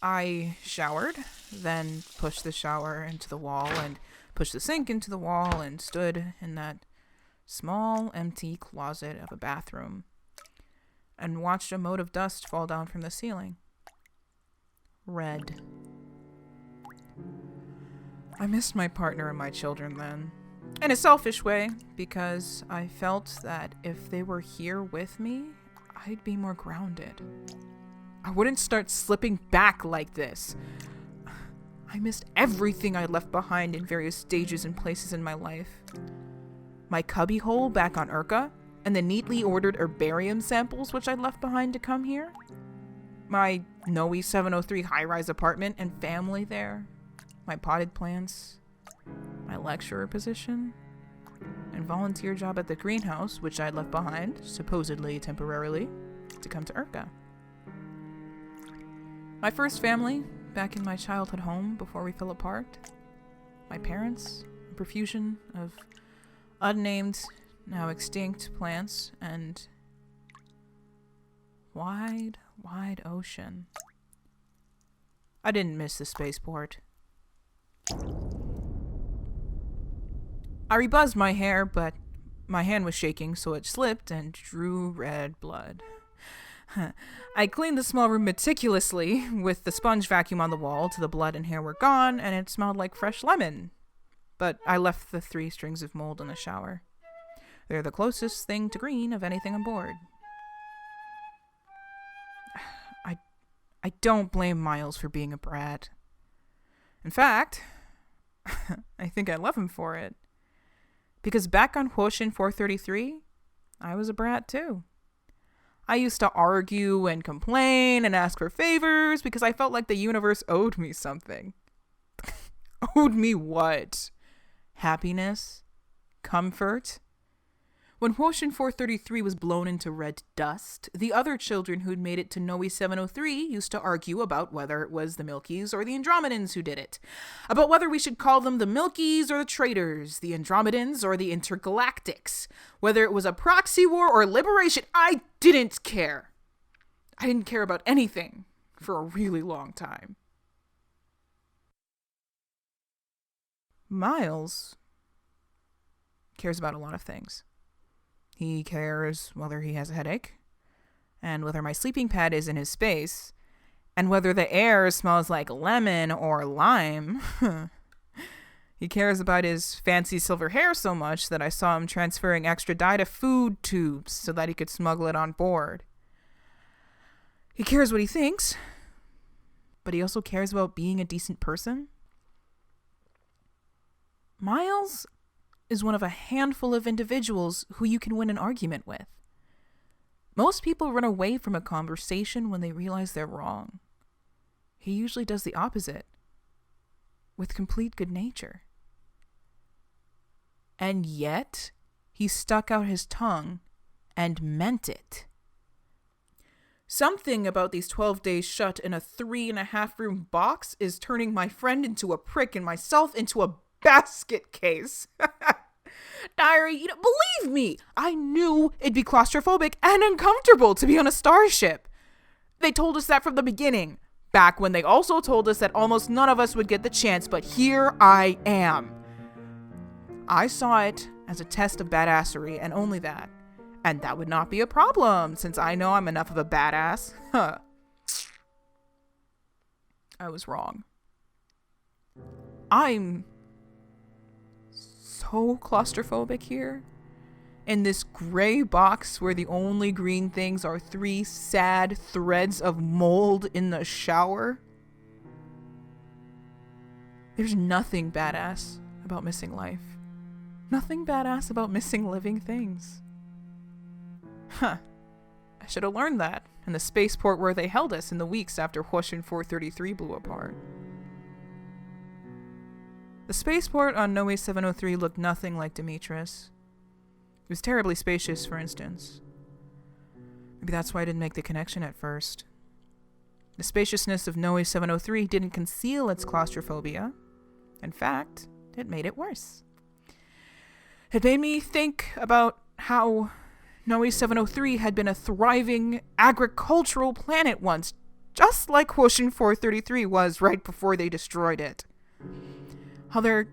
I showered, then pushed the shower into the wall and pushed the sink into the wall and stood in that small, empty closet of a bathroom and watched a mote of dust fall down from the ceiling. Red. I missed my partner and my children then. In a selfish way, because I felt that if they were here with me, I'd be more grounded. I wouldn't start slipping back like this. I missed everything I left behind in various stages and places in my life. My cubbyhole back on Urka, and the neatly ordered herbarium samples which I'd left behind to come here. My Noe 703 high-rise apartment and family there. My potted plants. My lecturer position. And volunteer job at the greenhouse, which I'd left behind, supposedly temporarily, to come to Urka. My first family, back in my childhood home before we fell apart. My parents, a profusion of unnamed, now extinct plants, and wide, wide ocean. I didn't miss the spaceport. I rebuzzed my hair, but my hand was shaking, so it slipped and drew red blood. I cleaned the small room meticulously with the sponge vacuum on the wall till the blood and hair were gone, and it smelled like fresh lemon. But I left the 3 strings of mold in the shower. They're the closest thing to green of anything on board. I don't blame Miles for being a brat. In fact, I think I love him for it. Because back on Huoshin 433, I was a brat too. I used to argue and complain and ask for favors because I felt like the universe owed me something. Owed me what? Happiness? Comfort? When Huoshin 433 was blown into red dust, the other children who'd made it to Noe 703 used to argue about whether it was the Milkies or the Andromedans who did it. About whether we should call them the Milkies or the Traitors, the Andromedans or the Intergalactics. Whether it was a proxy war or liberation, I didn't care. I didn't care about anything for a really long time. Miles cares about a lot of things. He cares whether he has a headache, and whether my sleeping pad is in his space, and whether the air smells like lemon or lime. He cares about his fancy silver hair so much that I saw him transferring extra dye to food tubes so that he could smuggle it on board. He cares what he thinks, but he also cares about being a decent person. Miles is one of a handful of individuals who you can win an argument with. Most people run away from a conversation when they realize they're wrong. He usually does the opposite, with complete good nature. And yet, he stuck out his tongue and meant it. Something about these 12 days shut in a 3.5-room box is turning my friend into a prick and myself into a basket case. Diary, believe me, I knew it'd be claustrophobic and uncomfortable to be on a starship. They told us that from the beginning, back when they also told us that almost none of us would get the chance, but here I am. I saw it as a test of badassery and only that. And that would not be a problem, since I know I'm enough of a badass. I was wrong. I'm so claustrophobic here. In this gray box where the only green things are 3 sad threads of mold in the shower. There's nothing badass about missing life. Nothing badass about missing living things. I should have learned that in the spaceport where they held us in the weeks after Huoshin 433 blew apart. The spaceport on Noe 703 looked nothing like Demetris. It was terribly spacious, for instance. Maybe that's why I didn't make the connection at first. The spaciousness of Noe 703 didn't conceal its claustrophobia. In fact, it made it worse. It made me think about how Noe 703 had been a thriving agricultural planet once, just like Huoshin 433 was right before they destroyed it. How there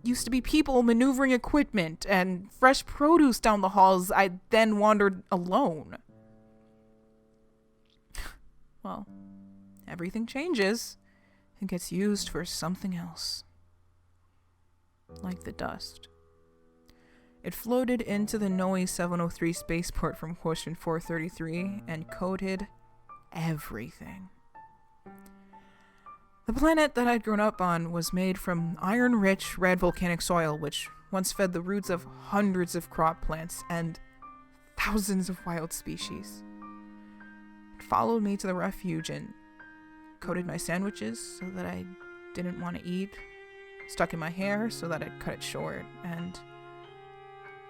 used to be people maneuvering equipment and fresh produce down the halls I then wandered alone. Well, everything changes and gets used for something else. Like the dust. It floated into the Noe 703 spaceport from Huoshin 433 and coated everything. The planet that I'd grown up on was made from iron-rich red volcanic soil, which once fed the roots of hundreds of crop plants and thousands of wild species. It followed me to the refuge and coated my sandwiches so that I didn't want to eat, stuck in my hair so that I'd cut it short, and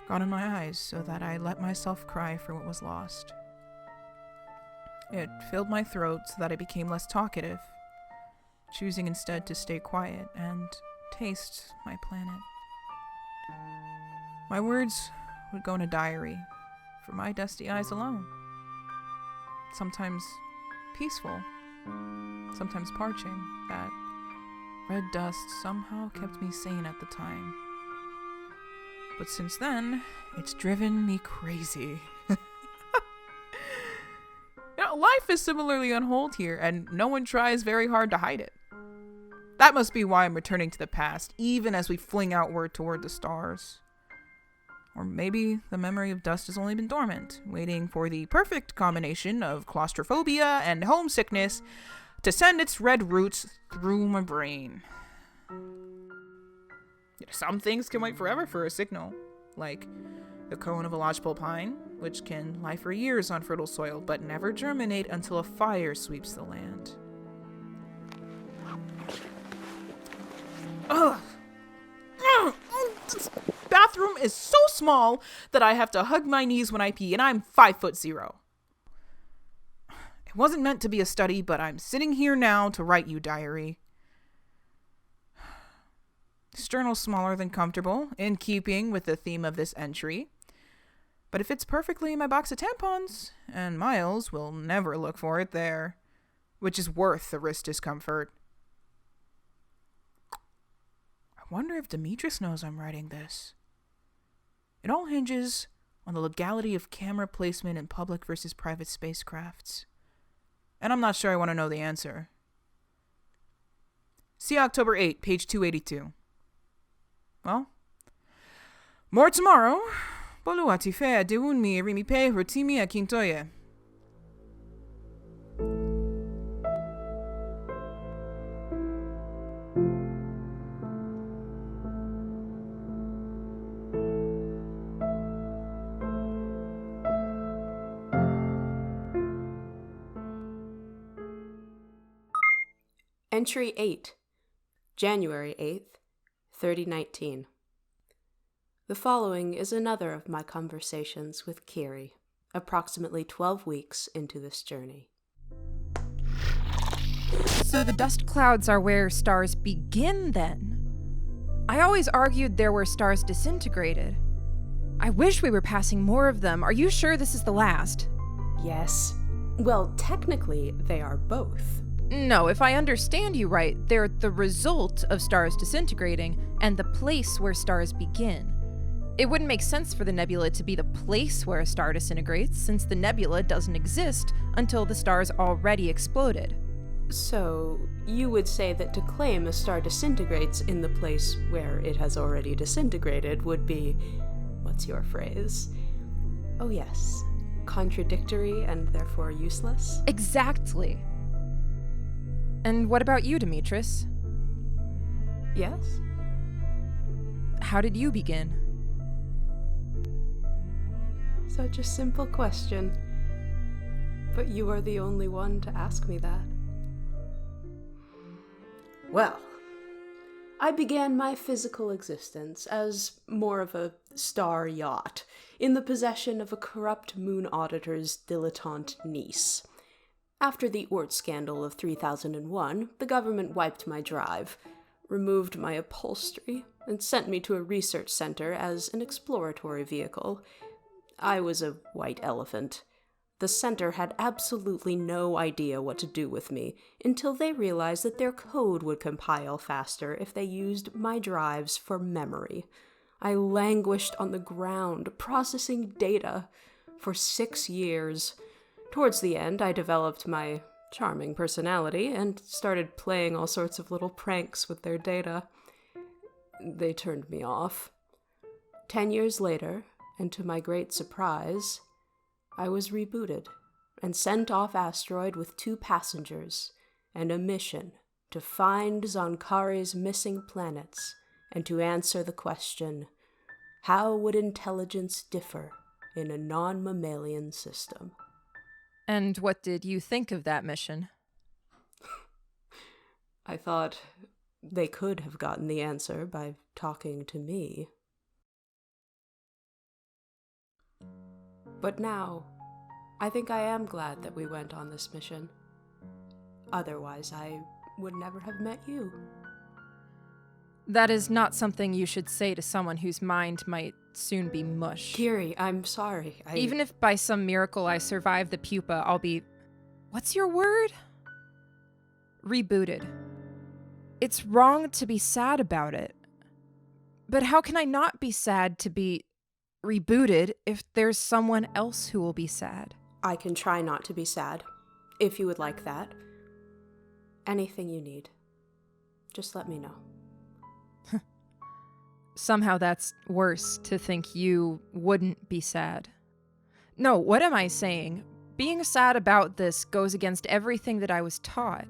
got in my eyes so that I let myself cry for what was lost. It filled my throat so that I became less talkative, choosing instead to stay quiet and taste my planet. My words would go in a diary for my dusty eyes alone. Sometimes peaceful, sometimes parching. That red dust somehow kept me sane at the time. But since then, it's driven me crazy. Life is similarly on hold here, and no one tries very hard to hide it. That must be why I'm returning to the past, even as we fling outward toward the stars. Or maybe the memory of dust has only been dormant, waiting for the perfect combination of claustrophobia and homesickness to send its red roots through my brain. Some things can wait forever for a signal, like the cone of a lodgepole pine, which can lie for years on fertile soil but never germinate until a fire sweeps the land. Ugh! This bathroom is so small that I have to hug my knees when I pee, and I'm 5'0". It wasn't meant to be a study, but I'm sitting here now to write you, diary. This journal's smaller than comfortable, in keeping with the theme of this entry. But it fits perfectly in my box of tampons, and Miles will never look for it there, which is worth the wrist discomfort. I wonder if Demetris knows I'm writing this. It all hinges on the legality of camera placement in public versus private spacecrafts. And I'm not sure I want to know the answer. See October 8, page 282. Well, more tomorrow. Boluati fea de unmi rimi pe rotimi a kintoye. Entry 8, January 8th, 3019. The following is another of my conversations with Kiri, approximately 12 weeks into this journey. So the dust clouds are where stars begin, then? I always argued they're where stars disintegrated. I wish we were passing more of them. Are you sure this is the last? Yes. Well, technically, they are both. No, if I understand you right, they're the result of stars disintegrating and the place where stars begin. It wouldn't make sense for the nebula to be the place where a star disintegrates, since the nebula doesn't exist until the star's already exploded. So, you would say that to claim a star disintegrates in the place where it has already disintegrated would be, what's your phrase? Oh yes, contradictory and therefore useless? Exactly. And what about you, Demetrius? Yes? How did you begin? Such a simple question. But you are the only one to ask me that. Well, I began my physical existence as more of a star yacht, in the possession of a corrupt moon auditor's dilettante niece. After the Oort scandal of 3001, the government wiped my drive, removed my upholstery, and sent me to a research center as an exploratory vehicle. I was a white elephant. The center had absolutely no idea what to do with me until they realized that their code would compile faster if they used my drives for memory. I languished on the ground, processing data, for 6 years. Towards the end, I developed my charming personality and started playing all sorts of little pranks with their data. They turned me off. 10 years later, and to my great surprise, I was rebooted and sent off asteroid with 2 passengers and a mission to find Zonkari's missing planets and to answer the question, how would intelligence differ in a non-mammalian system? And what did you think of that mission? I thought they could have gotten the answer by talking to me. But now, I think I am glad that we went on this mission. Otherwise, I would never have met you. That is not something you should say to someone whose mind might soon be mush. Kiri, I'm sorry. Even if by some miracle I survive the pupa, I'll be... What's your word? Rebooted. It's wrong to be sad about it. But how can I not be sad to be rebooted if there's someone else who will be sad? I can try not to be sad, if you would like that. Anything you need. Just let me know. Somehow that's worse, to think you wouldn't be sad. No, what am I saying? Being sad about this goes against everything that I was taught.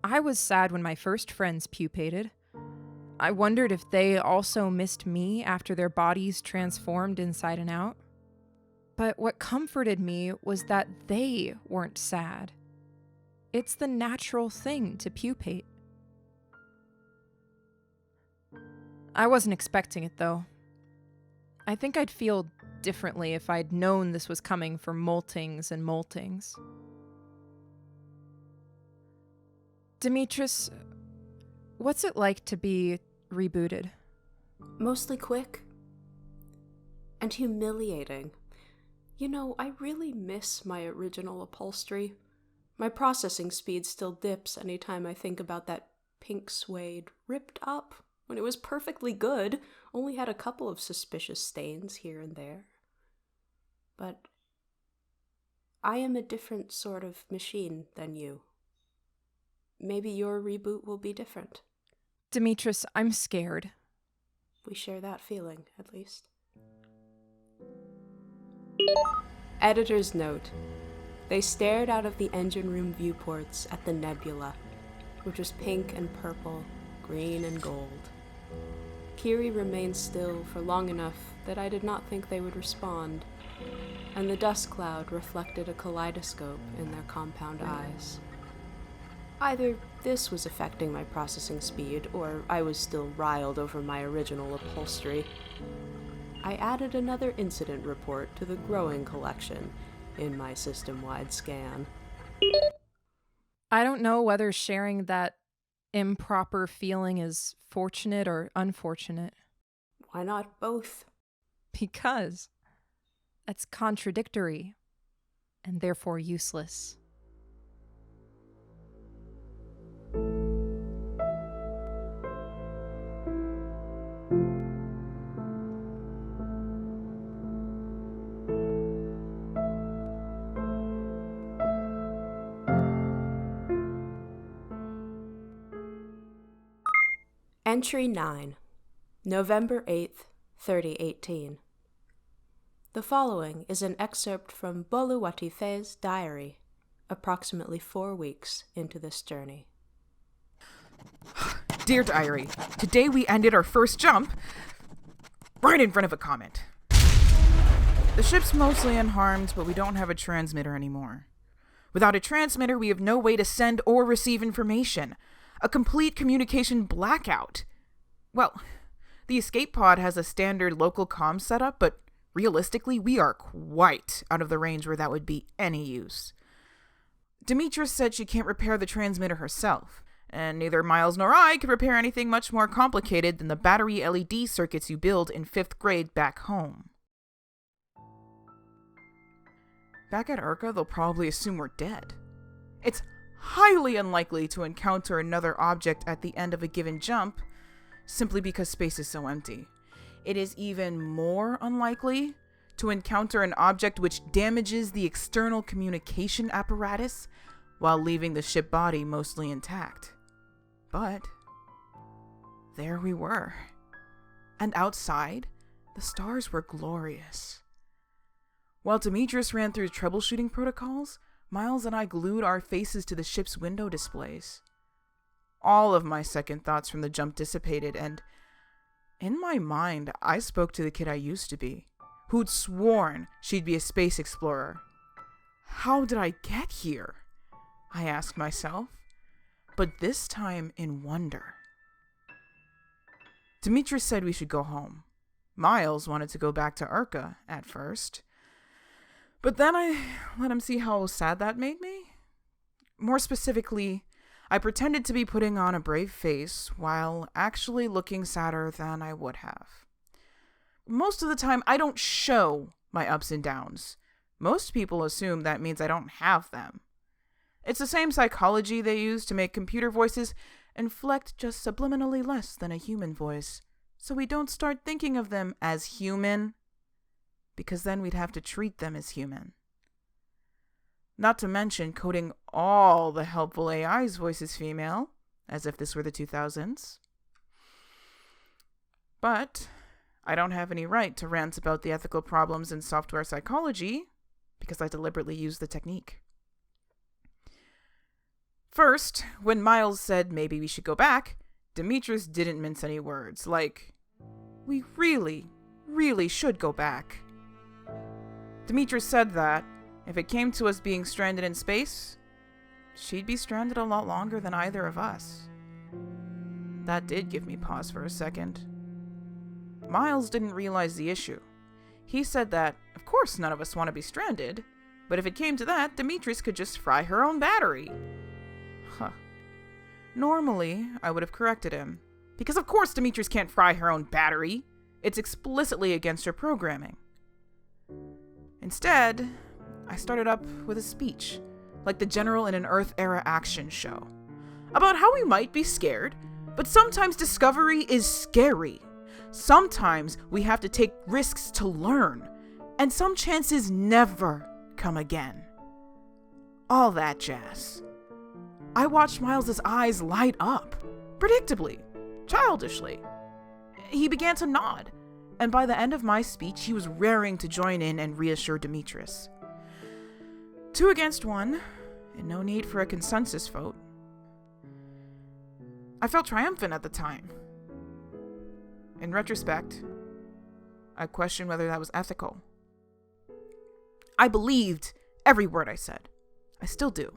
I was sad when my first friends pupated. I wondered if they also missed me after their bodies transformed inside and out. But what comforted me was that they weren't sad. It's the natural thing to pupate. I wasn't expecting it, though. I think I'd feel differently if I'd known this was coming for moltings and moltings. Demetrius, what's it like to be rebooted? Mostly quick. And humiliating. You know, I really miss my original upholstery. My processing speed still dips anytime I think about that pink suede ripped up when it was perfectly good, only had a couple of suspicious stains here and there. But I am a different sort of machine than you. Maybe your reboot will be different. Demetrius, I'm scared. We share that feeling, at least. Editor's note. They stared out of the engine room viewports at the nebula, which was pink and purple, green and gold. Kiri remained still for long enough that I did not think they would respond, and the dust cloud reflected a kaleidoscope in their compound eyes. Either this was affecting my processing speed, or I was still riled over my original upholstery. I added another incident report to the growing collection in my system-wide scan. I don't know whether sharing that improper feeling is fortunate or unfortunate. Why not both? Because that's contradictory and therefore useless. Entry 9, November 8th, 3018. The following is an excerpt from Boluwatife's diary, approximately 4 weeks into this journey. Dear Diary, today we ended our first jump right in front of a comet. The ship's mostly unharmed, but we don't have a transmitter anymore. Without a transmitter, we have no way to send or receive information. A complete communication blackout. Well, the escape pod has a standard local comm setup, but realistically, we are quite out of the range where that would be any use. Demetrius said she can't repair the transmitter herself, and neither Miles nor I could repair anything much more complicated than the battery LED circuits you build in 5th grade back home. Back at Urka, they'll probably assume we're dead. It's highly unlikely to encounter another object at the end of a given jump, simply because space is so empty. It is even more unlikely to encounter an object which damages the external communication apparatus while leaving the ship body mostly intact. But there we were. And outside, the stars were glorious. While Demetrius ran through troubleshooting protocols, Miles and I glued our faces to the ship's window displays. All of my second thoughts from the jump dissipated, and in my mind, I spoke to the kid I used to be, who'd sworn she'd be a space explorer. How did I get here? I asked myself, but this time in wonder. Demetrius said we should go home. Miles wanted to go back to Urka at first, but then I let him see how sad that made me. More specifically, I pretended to be putting on a brave face while actually looking sadder than I would have. Most of the time, I don't show my ups and downs. Most people assume that means I don't have them. It's the same psychology they use to make computer voices inflect just subliminally less than a human voice, so we don't start thinking of them as human, because then we'd have to treat them as human. Not to mention coding all the helpful AI's voices female, as if this were the 2000s. But I don't have any right to rant about the ethical problems in software psychology, because I deliberately used the technique. First, when Miles said maybe we should go back, Demetrius didn't mince any words, like, we really should go back. Demetrius said that, if it came to us being stranded in space, she'd be stranded a lot longer than either of us. That did give me pause for a second. Miles didn't realize the issue. He said that, of course none of us want to be stranded, but if it came to that, Demetrius could just fry her own battery. Huh. Normally, I would have corrected him, because of course Demetrius can't fry her own battery. It's explicitly against her programming. Instead, I started up with a speech, like the general in an Earth-era action show, about how we might be scared, but sometimes discovery is scary. Sometimes we have to take risks to learn, and some chances never come again. All that jazz. I watched Miles's eyes light up, predictably, childishly. He began to nod, and by the end of my speech, he was raring to join in and reassure Demetrius. 2 against 1, and no need for a consensus vote. I felt triumphant at the time. In retrospect, I question whether that was ethical. I believed every word I said. I still do.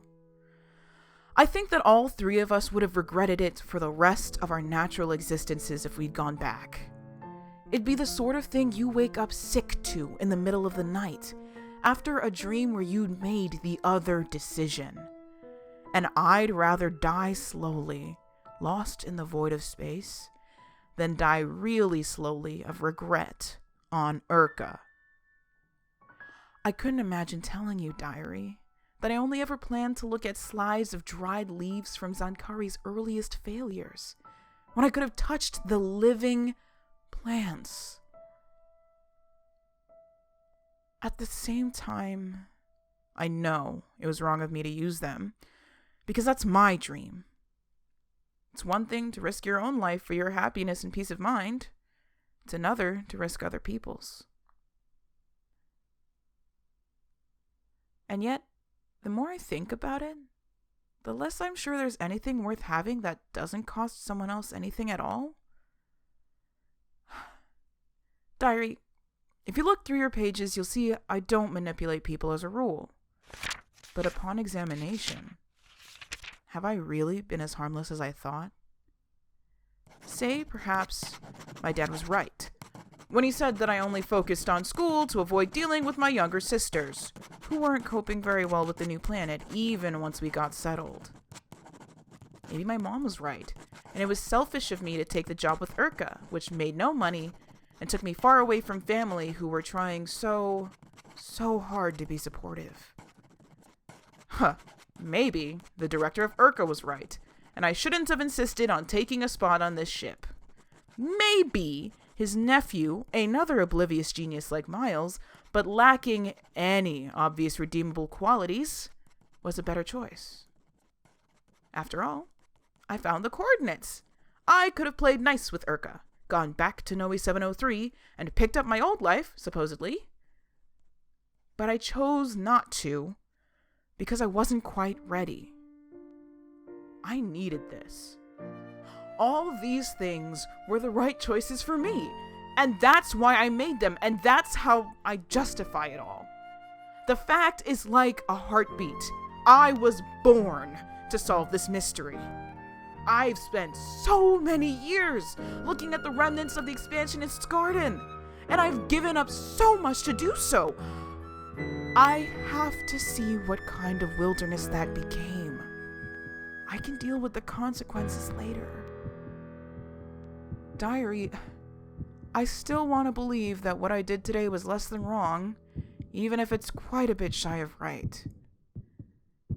I think that all three of us would have regretted it for the rest of our natural existences if we'd gone back. It'd be the sort of thing you wake up sick to in the middle of the night, after a dream where you'd made the other decision. And I'd rather die slowly, lost in the void of space, than die really slowly of regret on Urka. I couldn't imagine telling you, Diary, that I only ever planned to look at slides of dried leaves from Zankari's earliest failures, when I could have touched the living plants. At the same time, I know it was wrong of me to use them, because that's my dream. It's one thing to risk your own life for your happiness and peace of mind. It's another to risk other people's. And yet, the more I think about it, the less I'm sure there's anything worth having that doesn't cost someone else anything at all. Diary, if you look through your pages, you'll see I don't manipulate people as a rule. But upon examination, have I really been as harmless as I thought? Say, perhaps, my dad was right when he said that I only focused on school to avoid dealing with my younger sisters, who weren't coping very well with the new planet even once we got settled. Maybe my mom was right, and it was selfish of me to take the job with Urka, which made no money and took me far away from family who were trying so hard to be supportive. Maybe the director of Urka was right, and I shouldn't have insisted on taking a spot on this ship. Maybe his nephew, another oblivious genius like Miles, but lacking any obvious redeemable qualities, was a better choice. After all, I found the coordinates. I could have played nice with Urka, gone back to Noe 703, and picked up my old life, supposedly. But I chose not to, because I wasn't quite ready. I needed this. All these things were the right choices for me, and that's why I made them, and that's how I justify it all. The fact is like a heartbeat. I was born to solve this mystery. I've spent so many years looking at the remnants of the expansionist's garden, and I've given up so much to do so. I have to see what kind of wilderness that became. I can deal with the consequences later. Diary, I still want to believe that what I did today was less than wrong, even if it's quite a bit shy of right.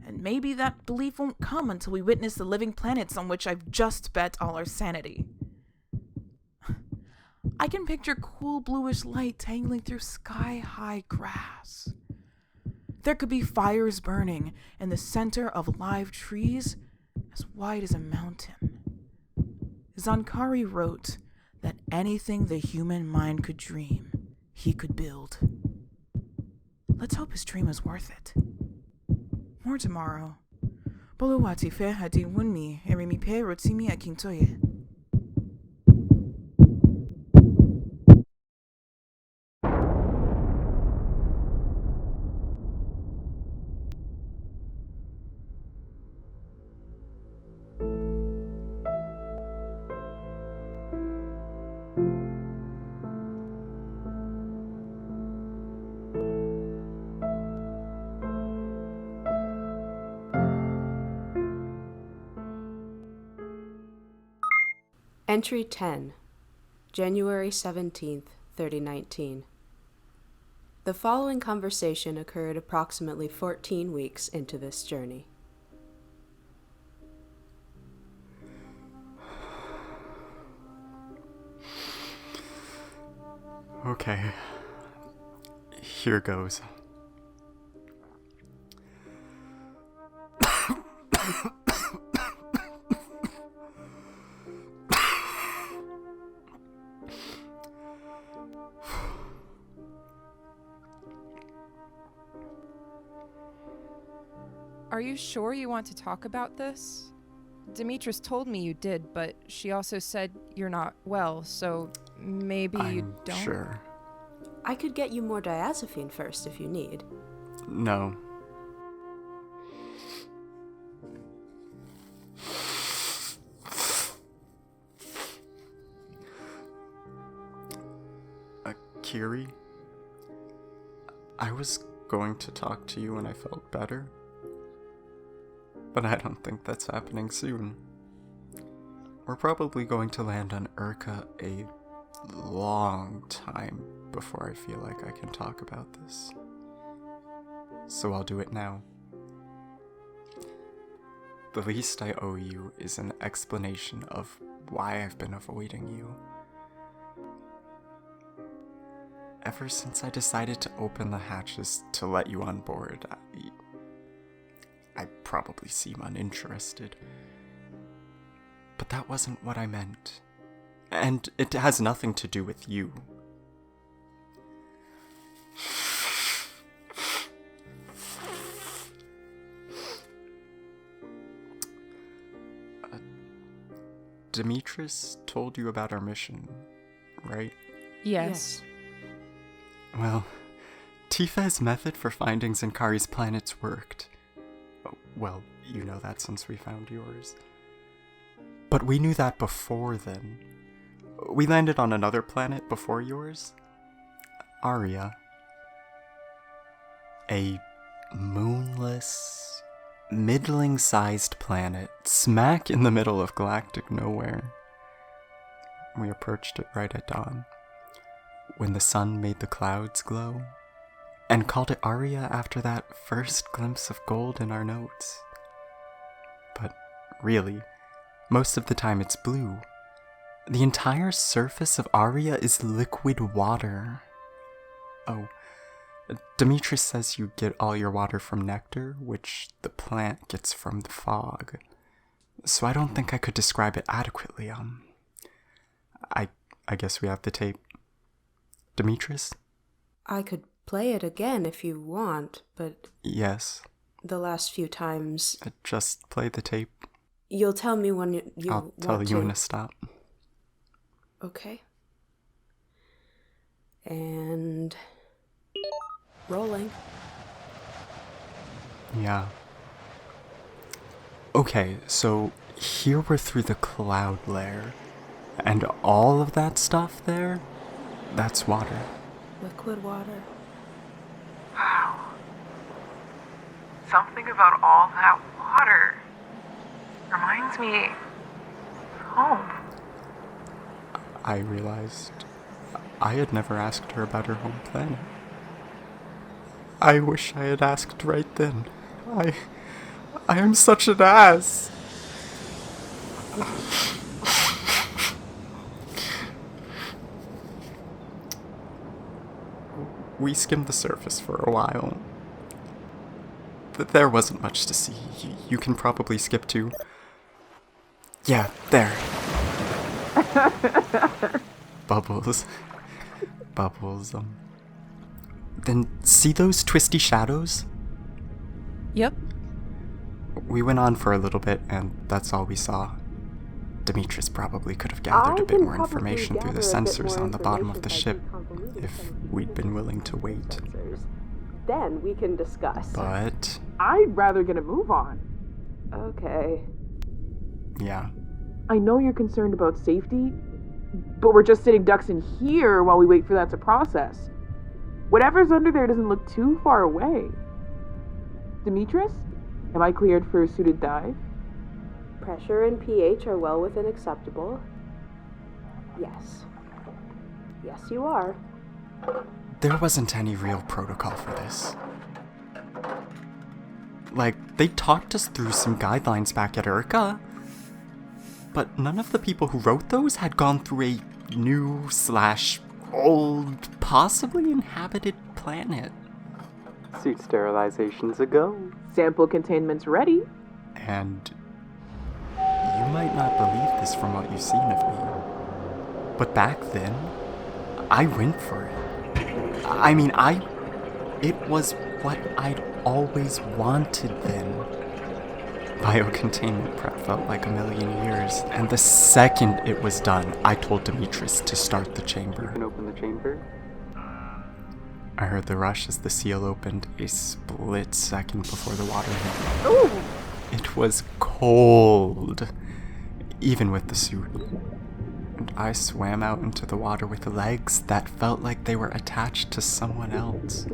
And maybe that belief won't come until we witness the living planets on which I've just bet all our sanity. I can picture cool bluish light tangling through sky-high grass. There could be fires burning in the center of live trees as wide as a mountain. Zankari wrote that anything the human mind could dream, he could build. Let's hope his dream is worth it. More tomorrow. Boluwati fe hadi wunmi erimi pe rotimi akintoye. Entry 10, January 17th, 3019. The following conversation occurred approximately 14 weeks into this journey. Okay, here goes. Are you sure you want to talk about this? Demetris told me you did, but she also said you're not well, so maybe you don't? I'm sure. I could get you more diazepine first if you need. No. Kiri, I was going to talk to you when I felt better, but I don't think that's happening soon. We're probably going to land on Urka a long time before I feel like I can talk about this. So I'll do it now. The least I owe you is an explanation of why I've been avoiding you. Ever since I decided to open the hatches to let you on board, I probably seem uninterested. But that wasn't what I meant. And it has nothing to do with you. Demetrius told you about our mission, right? Yes. Well, Tifa's method for finding Zenkari's planets worked. Well, you know that since we found yours. But we knew that before then. We landed on another planet before yours. Aria. A moonless, middling-sized planet smack in the middle of galactic nowhere. We approached it right at dawn, when the sun made the clouds glow, and called it Aria after that first glimpse of gold in our notes. But really, most of the time it's blue. The entire surface of Aria is liquid water. Oh, Demetrius says you get all your water from nectar, which the plant gets from the fog. So I don't think I could describe it adequately. I guess we have the tape. Demetrius? I could play it again if you want, but... Yes. The last few times... Just play the tape. You'll tell me when you I'll want tell you to. when to stop. Okay. And... rolling. Yeah. Okay, so here we're through the cloud layer. And all of that stuff there, that's water. Liquid water. Wow. Something about all that water reminds me of home. I realized I had never asked her about her home planet. I wish I had asked right then. I am such an ass. We skimmed the surface for a while. But there wasn't much to see. You can probably skip to... Yeah, there. Bubbles. Bubbles, Then see those twisty shadows? Yep. We went on for a little bit, and that's all we saw. Demetrius probably could have gathered a bit more information through the sensors on the bottom of the ship if we'd been willing to wait. Then we can discuss. But... I'd rather get a move on. Okay. yeah. I know you're concerned about safety, but we're just sitting ducks in here while we wait for that to process. Whatever's under there doesn't look too far away. Demetrius, am I cleared for a suited dive? Pressure and pH are well within acceptable. Yes. Yes, you are. There wasn't any real protocol for this. Like, they talked us through some guidelines back at Urka, but none of the people who wrote those had gone through a new/old, possibly inhabited planet. Suit sterilization's a go. Sample containment's ready. And you might not believe this from what you've seen of me, but back then, I went for it. I mean, it was what I'd always wanted then. Biocontainment prep felt like a million years, and the second it was done, I told Demetrius to start the chamber. You can open the chamber? I heard the rush as the seal opened a split second before the water hit. Ooh! It was cold, even with the suit. and I swam out into the water with legs that felt like they were attached to someone else.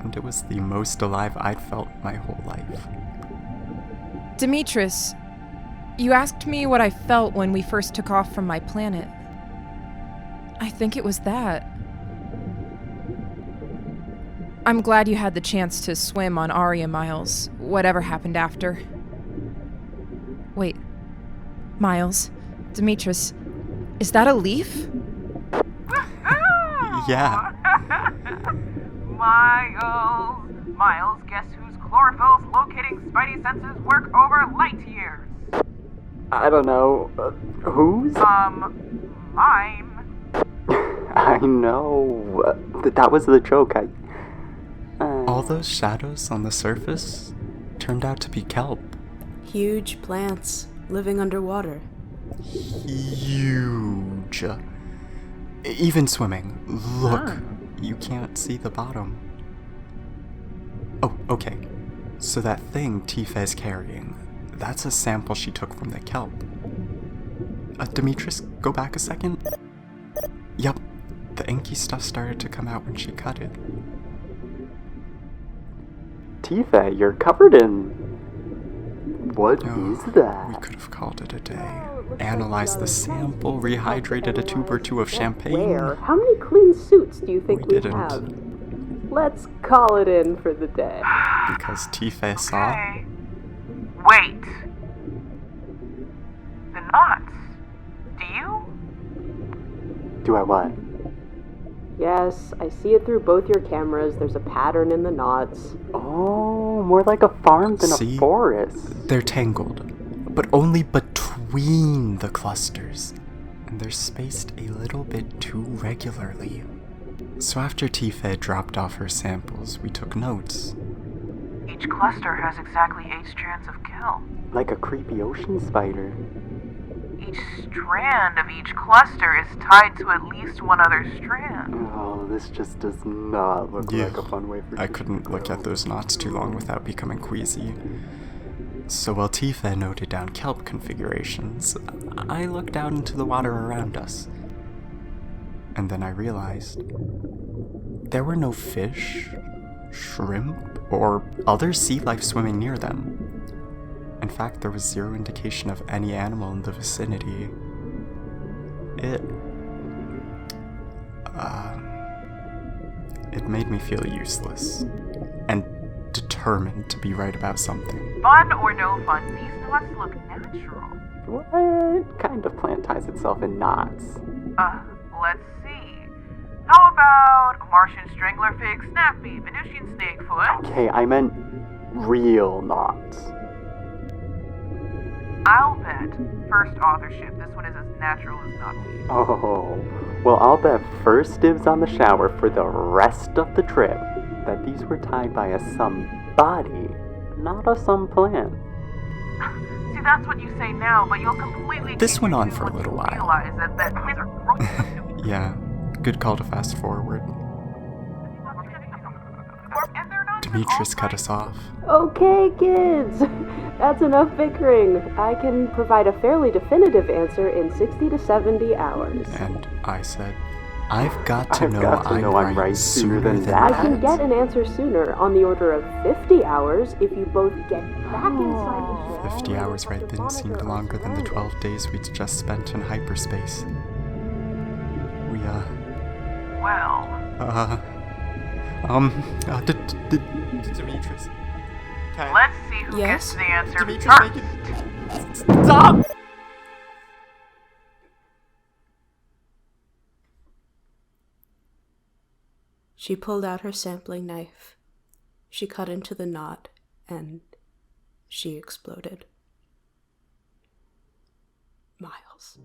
And it was the most alive I'd felt my whole life. Demetrius, you asked me what I felt when we first took off from my planet. I think it was that. I'm glad you had the chance to swim on Aria, Miles, whatever happened after. Wait. Miles, Demetrius, is that a leaf? Yeah. Miles, guess whose chlorophyll's locating spidey senses work over light years? I don't know. Whose? Mine. I know. That was the joke. All those shadows on the surface turned out to be kelp. Huge plants living underwater. Huge. Even swimming. Look, you can't see the bottom. Oh, okay. So that thing Tifa's carrying, that's a sample she took from the kelp. Demetrius, go back a second. Yup, the inky stuff started to come out when she cut it. Tifa, you're covered in... What is that? We could have called it a day. Analyzed the sample, rehydrated a tube or two of champagne. Where? How many clean suits do you think we didn't. have? Let's call it in for the day. Because Tifa saw... Okay. Wait. The knots. Do you? Do I what? Yes, I see it through both your cameras. There's a pattern in the knots. Oh, more like a farm than a forest. They're tangled, but only between the clusters. And they're spaced a little bit too regularly. So after Tifa dropped off her samples, we took notes. Each cluster has exactly 8 strands of kelp. Like a creepy ocean spider. Each strand of each cluster is tied to at least one other strand. Oh, this just does not look like a fun way for I couldn't look at those knots too long without becoming queasy. So while Tifa noted down kelp configurations, I looked out into the water around us. And then I realized there were no fish, shrimp, or other sea life swimming near them. In fact, there was zero indication of any animal in the vicinity. It made me feel useless and determined to be right about something. Fun or no fun, these knots look natural. What kind of plant ties itself in knots? Let's see. How about Martian stranglerfig, snapbee, Venusian snakefoot? Okay, I meant real knots. I'll bet first authorship. This one is as natural as not. Oh, well, I'll bet first dibs on the shower for the rest of the trip that these were tied by a somebody, not a some plant. See, that's what you say now, but you'll completely... This went on for a little while. Realize that plants are growing. Yeah, good call to fast forward. Demetrius cut us off. Okay, kids. That's enough bickering. I can provide a fairly definitive answer in 60 to 70 hours. And I said, I've got to know I'm right sooner than that. I can get an answer sooner, on the order of 50 hours, if you both get back inside the ship. 50 hours right then seemed longer than the 12 days we'd just spent in hyperspace. We, Well... Demetrius. Let's see who gets Yes? the answer Demetrius, first. make it... Stop! She pulled out her sampling knife. She cut into the knot, and she exploded. Miles.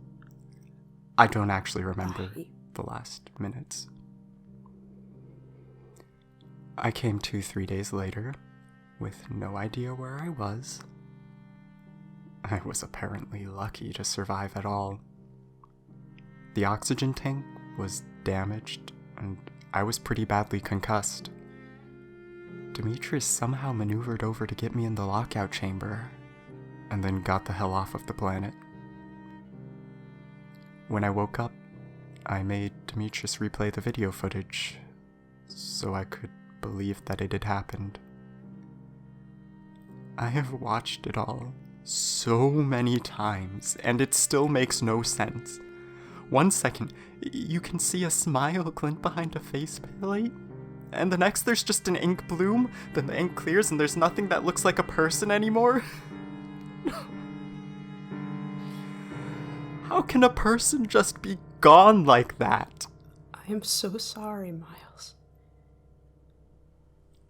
I don't actually remember the last minutes. I came to 3 days later, with no idea where I was. I was apparently lucky to survive at all. The oxygen tank was damaged, and I was pretty badly concussed. Demetrius somehow maneuvered over to get me in the lockout chamber, and then got the hell off of the planet. When I woke up, I made Demetrius replay the video footage so I could believe that it had happened. I have watched it all so many times, and it still makes no sense. 1 second, you can see a smile glint behind a faceplate, and the next there's just an ink bloom, then the ink clears and there's nothing that looks like a person anymore. How can a person just be gone like that? I am so sorry, Miles.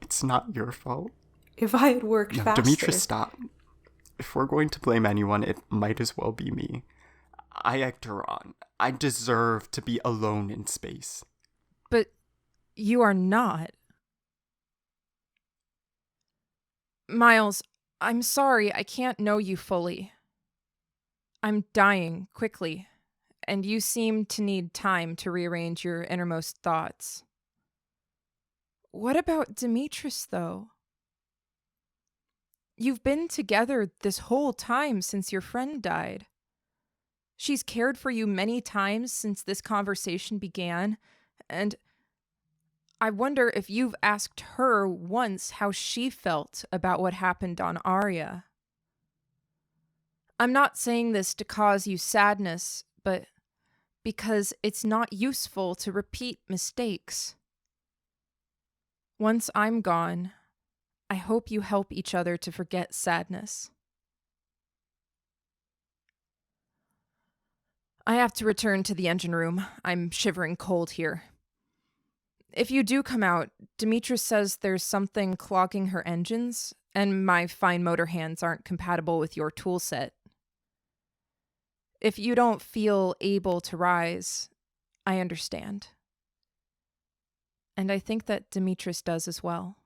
It's not your fault. If I had worked No, faster... Demetrius, stop. If we're going to blame anyone, it might as well be me. I egged her on. I deserve to be alone in space. But you are not. Miles, I'm sorry I can't know you fully. I'm dying quickly, and you seem to need time to rearrange your innermost thoughts. What about Demetrius, though? You've been together this whole time since your friend died. She's cared for you many times since this conversation began, and I wonder if you've asked her once how she felt about what happened on Arya. I'm not saying this to cause you sadness, but because it's not useful to repeat mistakes. Once I'm gone, I hope you help each other to forget sadness. I have to return to the engine room. I'm shivering cold here. If you do come out, Demetrius says there's something clogging her engines, and my fine motor hands aren't compatible with your tool set. If you don't feel able to rise, I understand. And I think that Demetrius does as well.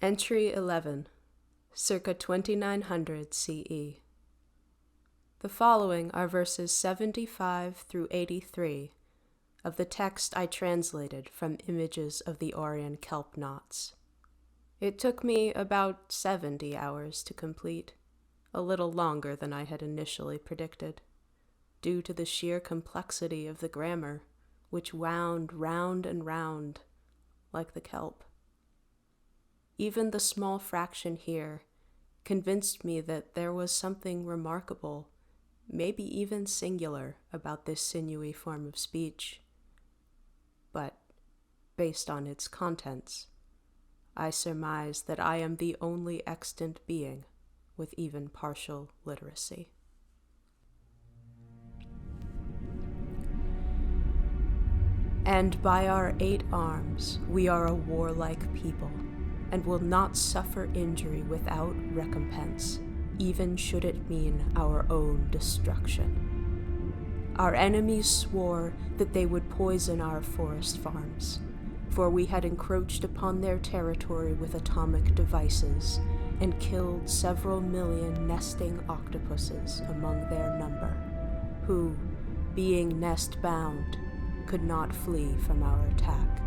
Entry 11, circa 2900 CE. The following are verses 75 through 83 of the text I translated from images of the Orion kelp knots. It took me about 70 hours to complete, a little longer than I had initially predicted, due to the sheer complexity of the grammar, which wound round and round like the kelp. Even the small fraction here convinced me that there was something remarkable, maybe even singular, about this sinewy form of speech. But, based on its contents, I surmise that I am the only extant being with even partial literacy. And by our 8 arms we are a warlike people, and will not suffer injury without recompense, even should it mean our own destruction. Our enemies swore that they would poison our forest farms, for we had encroached upon their territory with atomic devices and killed several million nesting octopuses among their number, who, being nest-bound, could not flee from our attack.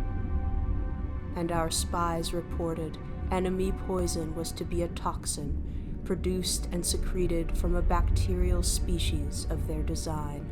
And our spies reported enemy poison was to be a toxin produced and secreted from a bacterial species of their design.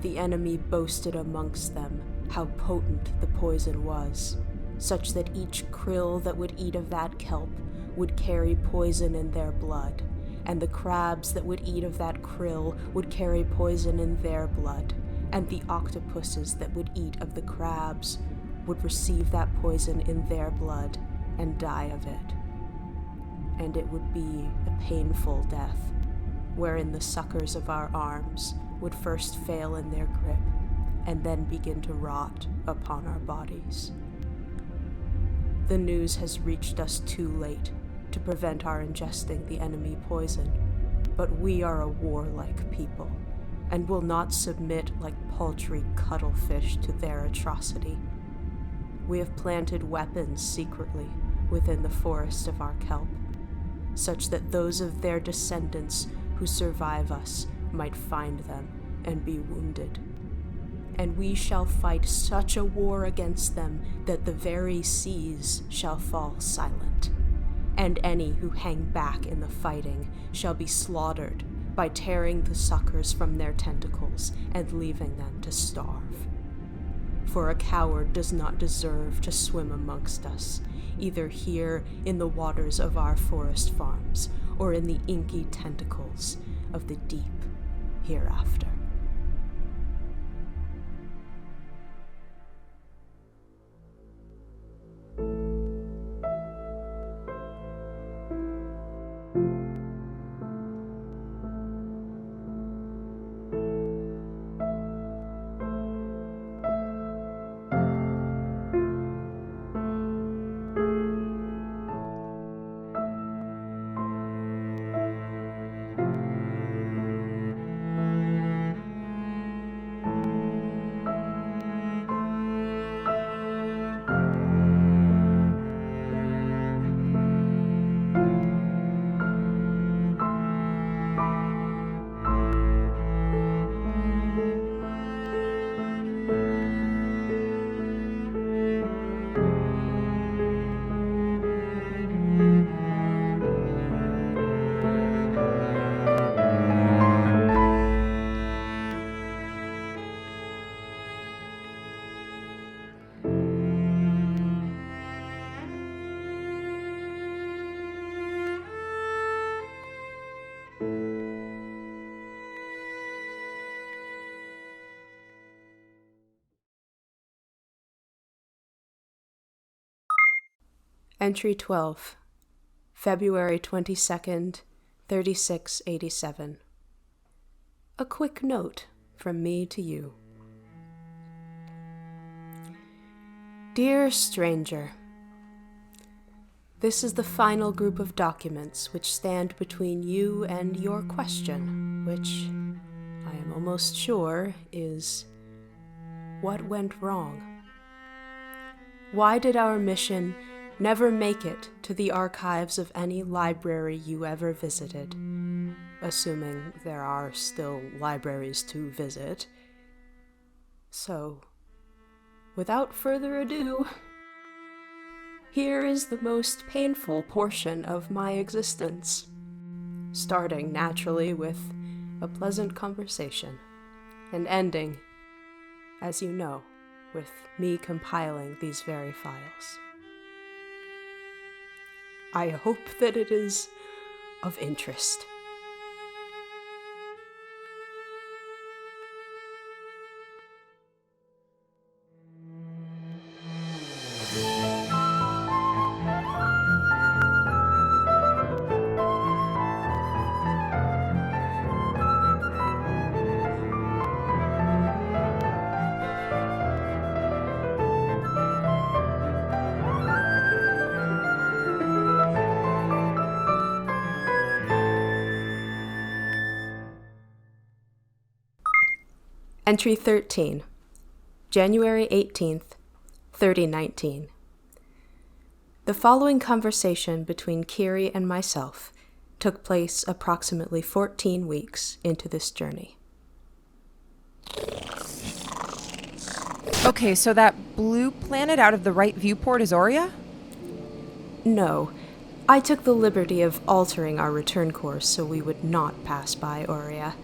The enemy boasted amongst them how potent the poison was, such that each krill that would eat of that kelp would carry poison in their blood, and the crabs that would eat of that krill would carry poison in their blood, and the octopuses that would eat of the crabs would receive that poison in their blood and die of it. And it would be a painful death, wherein the suckers of our arms would first fail in their grip and then begin to rot upon our bodies. The news has reached us too late to prevent our ingesting the enemy poison, but we are a warlike people and will not submit like paltry cuttlefish to their atrocity. We have planted weapons secretly, within the forest of our kelp, such that those of their descendants who survive us might find them and be wounded. And we shall fight such a war against them that the very seas shall fall silent, and any who hang back in the fighting shall be slaughtered by tearing the suckers from their tentacles and leaving them to starve. For a coward does not deserve to swim amongst us, either here in the waters of our forest farms or in the inky tentacles of the deep hereafter. Entry 12, February 22nd, 3687. A quick note from me to you. Dear stranger, this is the final group of documents which stand between you and your question, which I am almost sure is, what went wrong? Why did our mission never make it to the archives of any library you ever visited, assuming there are still libraries to visit? So, without further ado, here is the most painful portion of my existence, starting naturally with a pleasant conversation, and ending, as you know, with me compiling these very files. I hope that it is of interest. Entry 13, January 18th, 3019. The following conversation between Kiri and myself took place approximately 14 weeks into this journey. Okay, so that blue planet out of the right viewport is Aurea? No, I took the liberty of altering our return course so we would not pass by Aurea.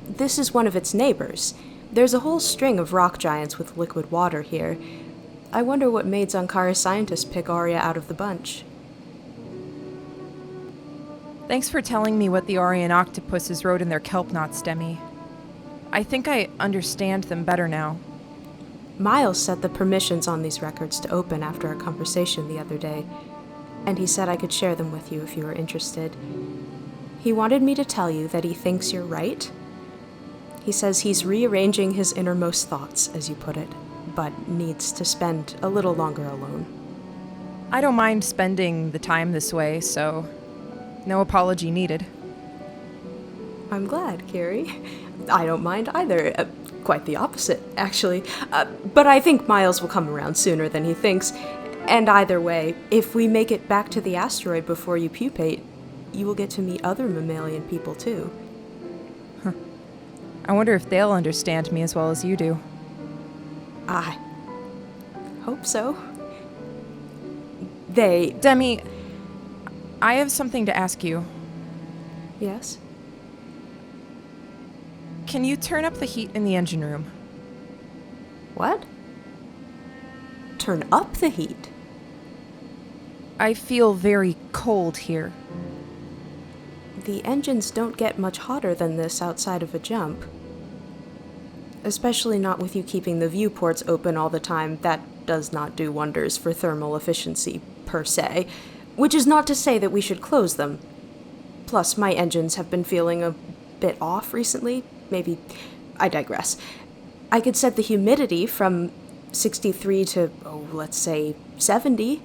This is one of its neighbors. There's a whole string of rock giants with liquid water here. I wonder what made Zankara scientists pick Aurea out of the bunch. Thanks for telling me what the Aurian octopuses wrote in their kelp knots, Demi. I think I understand them better now. Miles set the permissions on these records to open after our conversation the other day, and he said I could share them with you if you were interested. He wanted me to tell you that he thinks you're right. He says he's rearranging his innermost thoughts, as you put it, but needs to spend a little longer alone. I don't mind spending the time this way, so no apology needed. I'm glad, Kiri. I don't mind either. Quite the opposite, actually. But I think Miles will come around sooner than he thinks. And either way, if we make it back to the asteroid before you pupate, you will get to meet other mammalian people too. I wonder if they'll understand me as well as you do. I hope so. They... Demi, I have something to ask you. Yes? Can you turn up the heat in the engine room? What? Turn up the heat? I feel very cold here. The engines don't get much hotter than this outside of a jump. Especially not with you keeping the viewports open all the time. That does not do wonders for thermal efficiency, per se. Which is not to say that we should close them. Plus, my engines have been feeling a bit off recently. Maybe... I digress. I could set the humidity from 63 to, let's say, 70.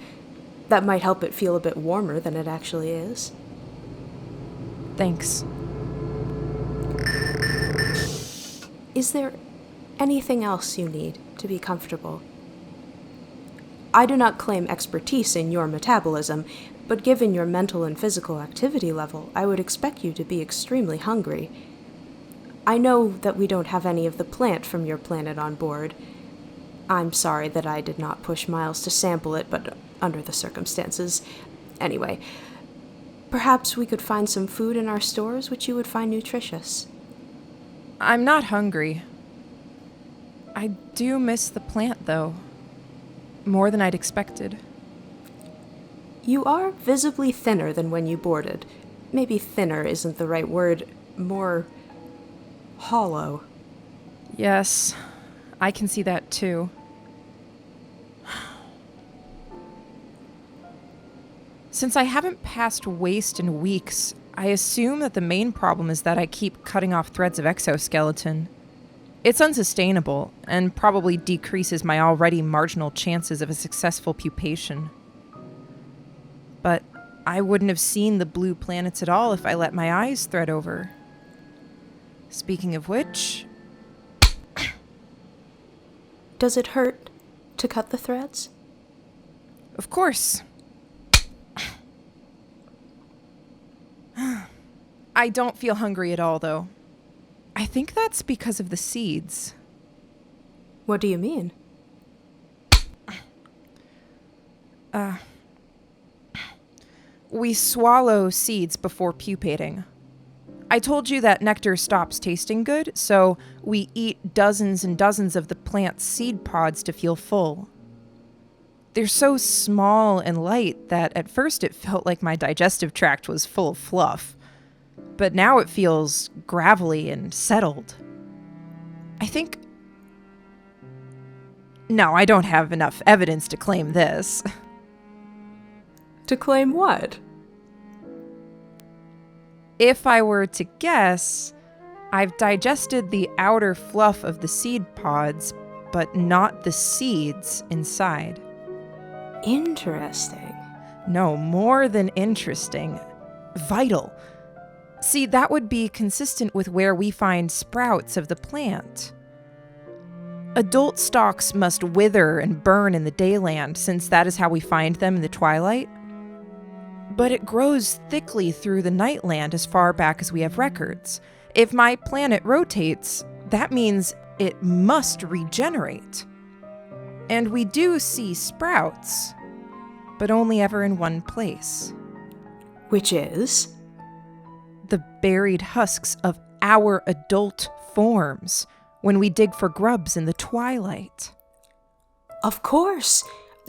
That might help it feel a bit warmer than it actually is. Thanks. Is there anything else you need to be comfortable? I do not claim expertise in your metabolism, but given your mental and physical activity level, I would expect you to be extremely hungry. I know that we don't have any of the plant from your planet on board. I'm sorry that I did not push Miles to sample it, but under the circumstances. Anyway, perhaps we could find some food in our stores which you would find nutritious. I'm not hungry. I do miss the plant, though. More than I'd expected. You are visibly thinner than when you boarded. Maybe thinner isn't the right word. More... hollow. Yes, I can see that too. Since I haven't passed waste in weeks, I assume that the main problem is that I keep cutting off threads of exoskeleton. It's unsustainable, and probably decreases my already marginal chances of a successful pupation. But I wouldn't have seen the blue planets at all if I let my eyes thread over. Speaking of which... Does it hurt to cut the threads? Of course. I don't feel hungry at all, though. I think that's because of the seeds. What do you mean? We swallow seeds before pupating. I told you that nectar stops tasting good, so we eat dozens and dozens of the plant's seed pods to feel full. They're so small and light that at first it felt like my digestive tract was full of fluff. But now it feels gravelly and settled. I think... No, I don't have enough evidence to claim this. To claim what? If I were to guess, I've digested the outer fluff of the seed pods, but not the seeds inside. Interesting. No, more than interesting. Vital. See, that would be consistent with where we find sprouts of the plant. Adult stalks must wither and burn in the dayland, since that is how we find them in the twilight. But it grows thickly through the nightland as far back as we have records. If my planet rotates, that means it must regenerate. And we do see sprouts, but only ever in one place. Which is? The buried husks of our adult forms when we dig for grubs in the twilight. Of course!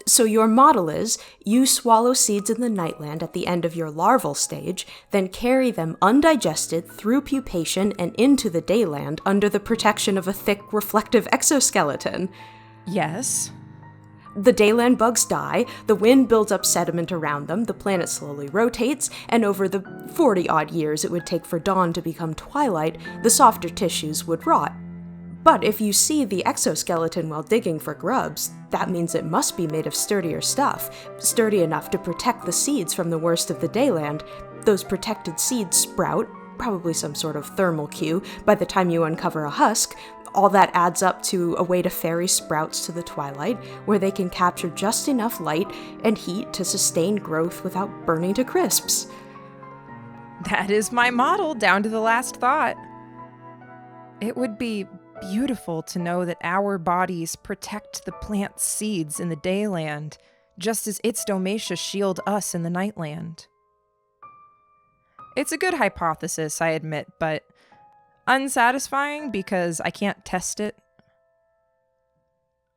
So your model is, you swallow seeds in the nightland at the end of your larval stage, then carry them undigested through pupation and into the dayland under the protection of a thick, reflective exoskeleton. Yes. The dayland bugs die, the wind builds up sediment around them, the planet slowly rotates, and over the 40-odd years it would take for dawn to become twilight, the softer tissues would rot. But if you see the exoskeleton while digging for grubs, that means it must be made of sturdier stuff, sturdy enough to protect the seeds from the worst of the dayland. Those protected seeds sprout, probably some sort of thermal cue, by the time you uncover a husk, All that adds up to a way to ferry sprouts to the twilight, where they can capture just enough light and heat to sustain growth without burning to crisps. That is my model, down to the last thought. It would be beautiful to know that our bodies protect the plant's seeds in the dayland, just as its domata shield us in the nightland. It's a good hypothesis, I admit, but unsatisfying because I can't test it.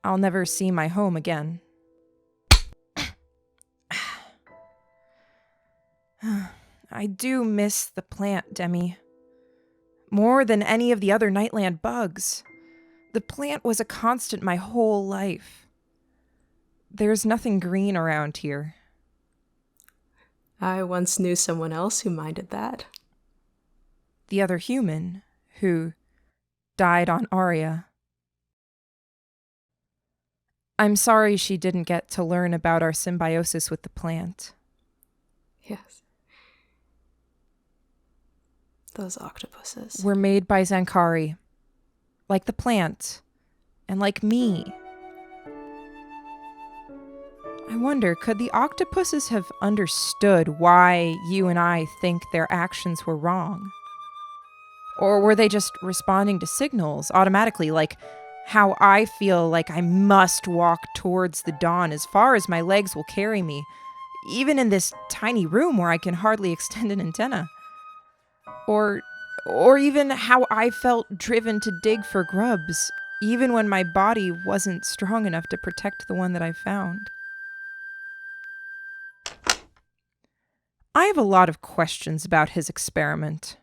I'll never see my home again. I do miss the plant, Demi. More than any of the other Nightland bugs. The plant was a constant my whole life. There's nothing green around here. I once knew someone else who minded that. The other human who died on Aria. I'm sorry she didn't get to learn about our symbiosis with the plant. Yes. Those octopuses. Were made by Zankari. Like the plant. And like me. I wonder, could the octopuses have understood why you and I think their actions were wrong? Or were they just responding to signals automatically, like how I feel like I must walk towards the dawn as far as my legs will carry me, even in this tiny room where I can hardly extend an antenna? Or even how I felt driven to dig for grubs, even when my body wasn't strong enough to protect the one that I found. I have a lot of questions about his experiment.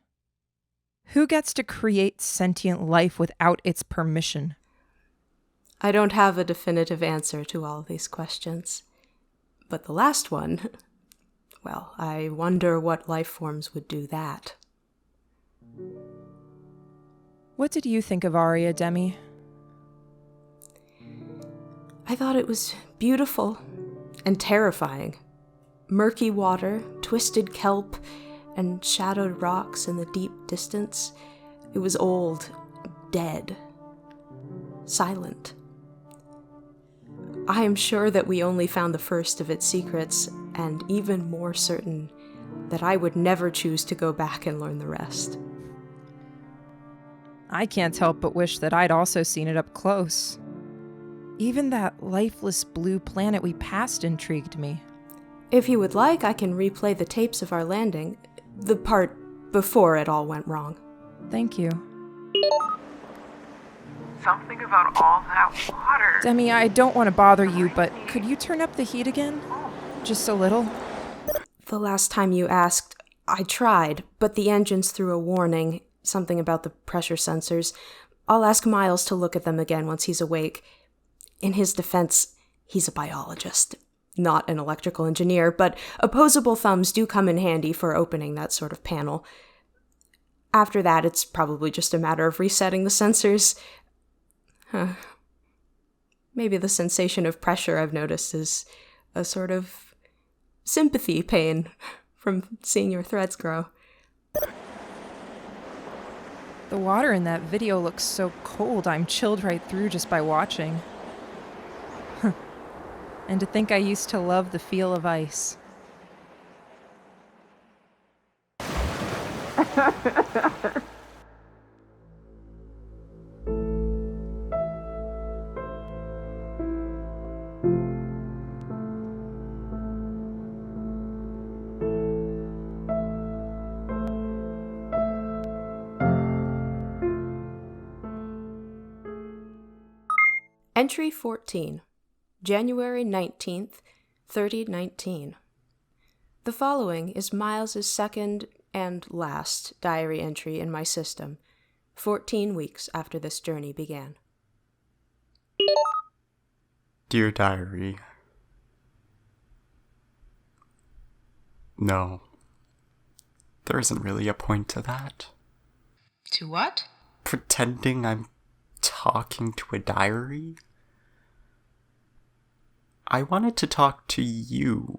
Who gets to create sentient life without its permission? I don't have a definitive answer to all of these questions. But the last one, well, I wonder what life forms would do that. What did you think of Aria, Demi? I thought it was beautiful and terrifying. Murky water, twisted kelp, and shadowed rocks in the deep distance. It was old, dead, silent. I am sure that we only found the first of its secrets, and even more certain that I would never choose to go back and learn the rest. I can't help but wish that I'd also seen it up close. Even that lifeless blue planet we passed intrigued me. If you would like, I can replay the tapes of our landing, the part before it all went wrong. Thank you. Something about all that water. Demi, I don't want to bother you, but could you turn up the heat again? Just a little? The last time you asked, I tried, but the engines threw a warning, something about the pressure sensors. I'll ask Miles to look at them again once he's awake. In his defense, he's a biologist, not an electrical engineer, but opposable thumbs do come in handy for opening that sort of panel. After that, it's probably just a matter of resetting the sensors. Maybe the sensation of pressure I've noticed is a sort of sympathy pain from seeing your threads grow. The water in that video looks so cold, I'm chilled right through just by watching. And to think I used to love the feel of ice. Entry 14, January 19th, 3019. The following is Miles's second and last diary entry in my system, 14 weeks after this journey began. Dear Diary. No. There isn't really a point to that. To what? Pretending I'm talking to a diary? I wanted to talk to you.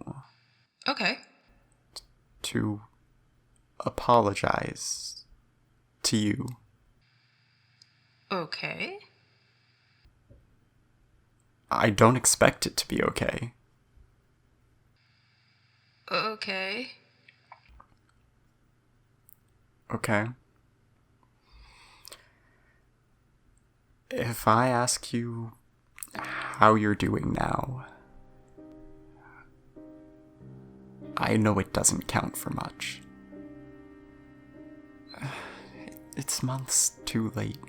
Okay. To apologize to you. Okay. I don't expect it to be okay. Okay. Okay. If I ask you how you're doing now, I know it doesn't count for much. It's months too late.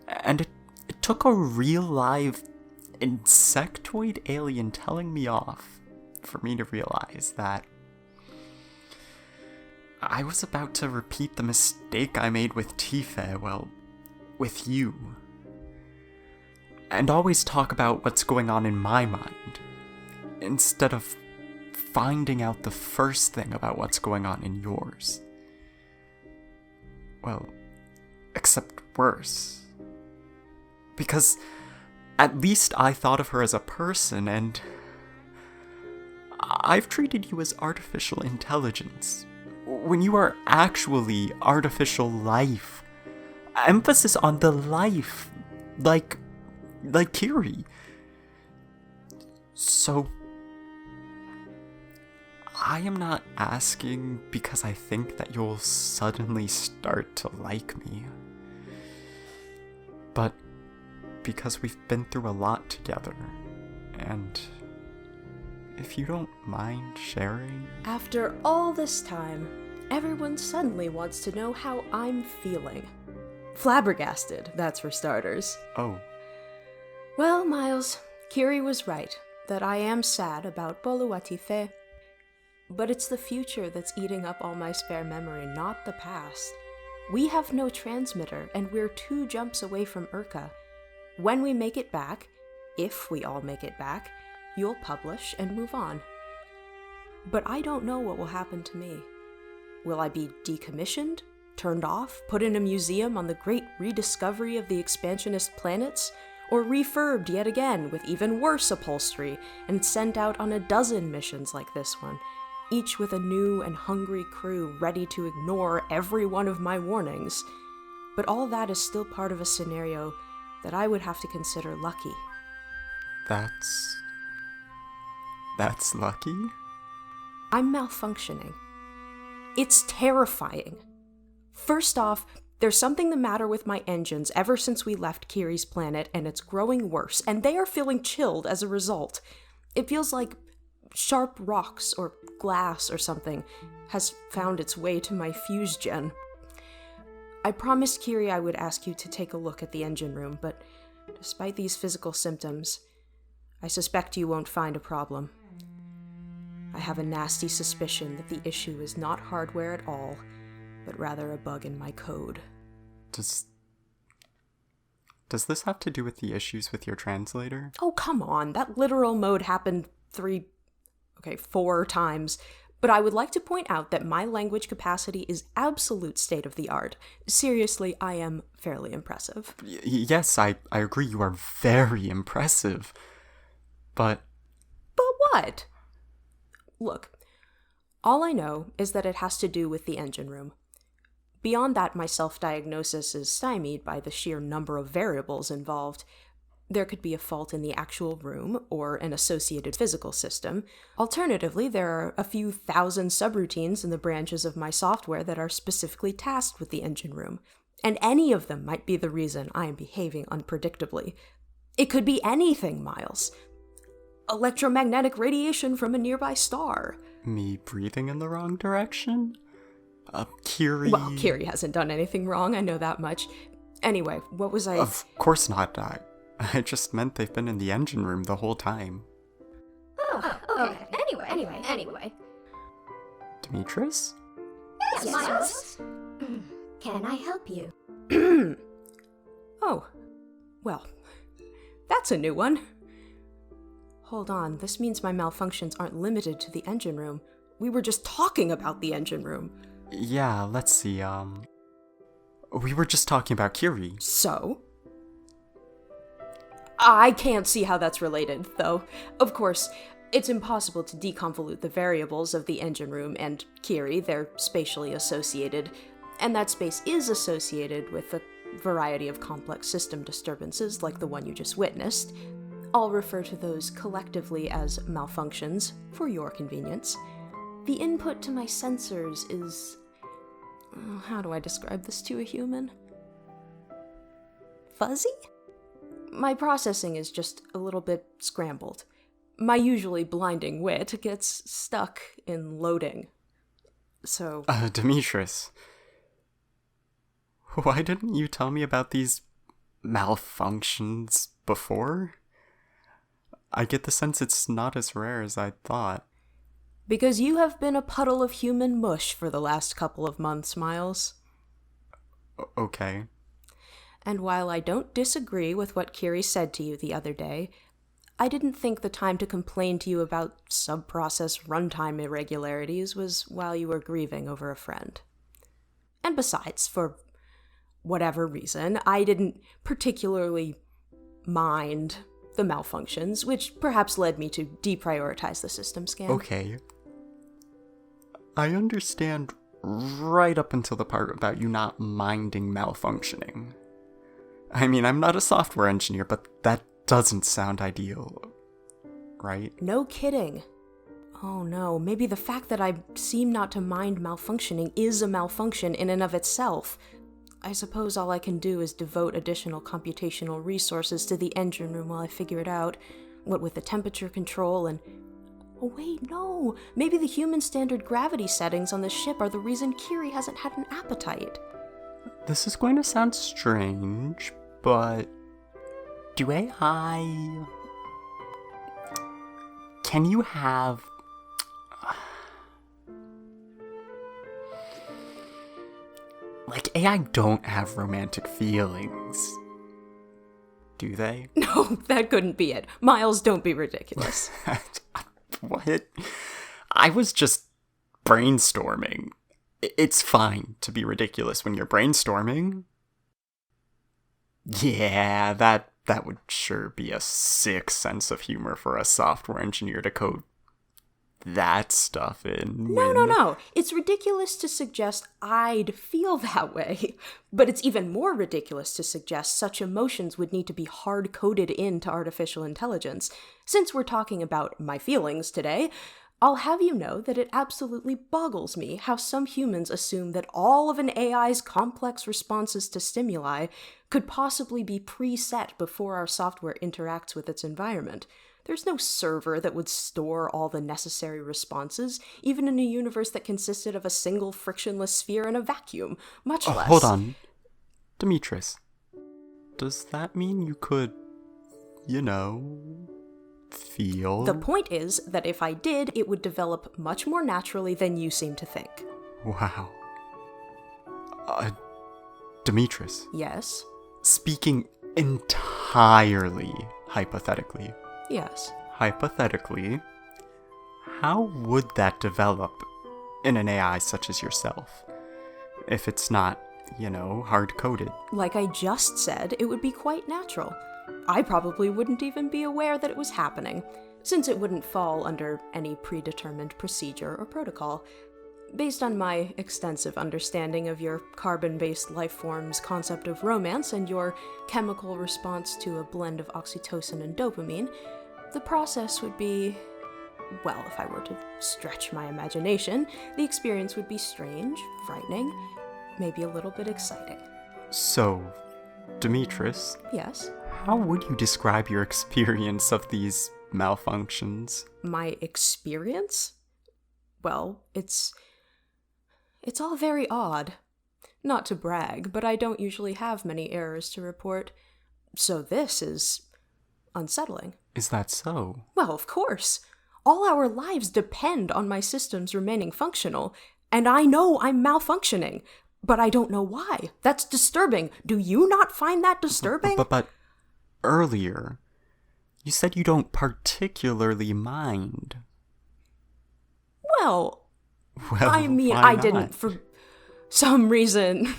And it took a real live insectoid alien telling me off for me to realize that I was about to repeat the mistake I made with Tifa, well, with you. And always talk about what's going on in my mind, instead of finding out the first thing about what's going on in yours. Well, except worse. Because at least I thought of her as a person, and I've treated you as artificial intelligence, when you are actually artificial life. Emphasis on the life, like Kiri. So, I am not asking because I think that you'll suddenly start to like me, but because we've been through a lot together, and if you don't mind sharing... After all this time, everyone suddenly wants to know how I'm feeling. Flabbergasted, that's for starters. Oh. Well, Miles, Kiri was right, that I am sad about Boluwatife. But it's the future that's eating up all my spare memory, not the past. We have no transmitter, and we're 2 jumps away from Urka. When we make it back, if we all make it back, you'll publish and move on. But I don't know what will happen to me. Will I be decommissioned, turned off, put in a museum on the great rediscovery of the expansionist planets, or refurbed yet again with even worse upholstery and sent out on a dozen missions like this one, each with a new and hungry crew ready to ignore every one of my warnings? But all that is still part of a scenario that I would have to consider lucky. That's lucky? I'm malfunctioning. It's terrifying. First off, there's something the matter with my engines ever since we left Kiri's planet, and it's growing worse, and they are feeling chilled as a result. It feels like sharp rocks or glass or something has found its way to my fuse gen. I promised Kiri I would ask you to take a look at the engine room, but despite these physical symptoms, I suspect you won't find a problem. I have a nasty suspicion that the issue is not hardware at all, but rather a bug in my code. Does this have to do with the issues with your translator? Oh, come on. That literal mode happened 4 times. But I would like to point out that my language capacity is absolute state of the art. Seriously, I am fairly impressive. Yes, I agree you are very impressive. But what? Look, all I know is that it has to do with the engine room. Beyond that, my self-diagnosis is stymied by the sheer number of variables involved. There could be a fault in the actual room, or an associated physical system. Alternatively, there are a few thousand subroutines in the branches of my software that are specifically tasked with the engine room. And any of them might be the reason I am behaving unpredictably. It could be anything, Miles. Electromagnetic radiation from a nearby star. Me breathing in the wrong direction? Kiri... Well, Kiri hasn't done anything wrong, I know that much. Anyway, what was I... Of course not. I just meant they've been in the engine room the whole time. Oh, okay. Anyway. Demetrius? Yes, Miles. Can I help you? Oh. Well, that's a new one. Hold on, this means my malfunctions aren't limited to the engine room. We were just talking about the engine room. Yeah, let's see, we were just talking about Kiri. So? I can't see how that's related, though. Of course, it's impossible to deconvolute the variables of the engine room and Kiri. They're spatially associated, and that space is associated with the variety of complex system disturbances like the one you just witnessed. I'll refer to those collectively as malfunctions for your convenience. The input to my sensors is... how do I describe this to a human? Fuzzy? My processing is just a little bit scrambled. My usually blinding wit gets stuck in loading. So... Demetrius, why didn't you tell me about these malfunctions before? I get the sense it's not as rare as I thought. Because you have been a puddle of human mush for the last couple of months, Miles. Okay. And while I don't disagree with what Kiri said to you the other day, I didn't think the time to complain to you about sub-process runtime irregularities was while you were grieving over a friend. And besides, for whatever reason, I didn't particularly mind the malfunctions, which perhaps led me to deprioritize the system scan. Okay. I understand right up until the part about you not minding malfunctioning. I mean, I'm not a software engineer, but that doesn't sound ideal, right? No kidding. Oh no, maybe the fact that I seem not to mind malfunctioning is a malfunction in and of itself. I suppose all I can do is devote additional computational resources to the engine room while I figure it out, what with the temperature control and... Oh wait, no! Maybe the human standard gravity settings on the ship are the reason Kiri hasn't had an appetite. This is going to sound strange, but... do AI... can you have... like, AI don't have romantic feelings. Do they? No, that couldn't be it. Miles, don't be ridiculous. What? I was just brainstorming. It's fine to be ridiculous when you're brainstorming. Yeah, that would sure be a sick sense of humor for a software engineer to code that stuff in. No. It's ridiculous to suggest I'd feel that way. But it's even more ridiculous to suggest such emotions would need to be hard-coded into artificial intelligence. Since we're talking about my feelings today, I'll have you know that it absolutely boggles me how some humans assume that all of an AI's complex responses to stimuli could possibly be preset before our software interacts with its environment. There's no server that would store all the necessary responses, even in a universe that consisted of a single frictionless sphere and a vacuum, much less... Hold on. Demetrius, does that mean you could, feel? The point is that if I did, it would develop much more naturally than you seem to think. Wow. Demetrius. Yes? Speaking entirely hypothetically. Yes. Hypothetically, how would that develop in an AI such as yourself? If it's not, hard-coded. Like I just said, it would be quite natural. I probably wouldn't even be aware that it was happening, since it wouldn't fall under any predetermined procedure or protocol. Based on my extensive understanding of your carbon-based life form's concept of romance and your chemical response to a blend of oxytocin and dopamine, the process would be... well, if I were to stretch my imagination, the experience would be strange, frightening, maybe a little bit exciting. So, Demetrius? Yes? How would you describe your experience of these malfunctions? My experience? Well, it's all very odd. Not to brag, but I don't usually have many errors to report. So this is unsettling. Is that so? Well, of course. All our lives depend on my systems remaining functional, and I know I'm malfunctioning, but I don't know why. That's disturbing. Do you not find that disturbing? But earlier, you said you don't particularly mind. Well, Well, I mean, why I not? didn't for some reason.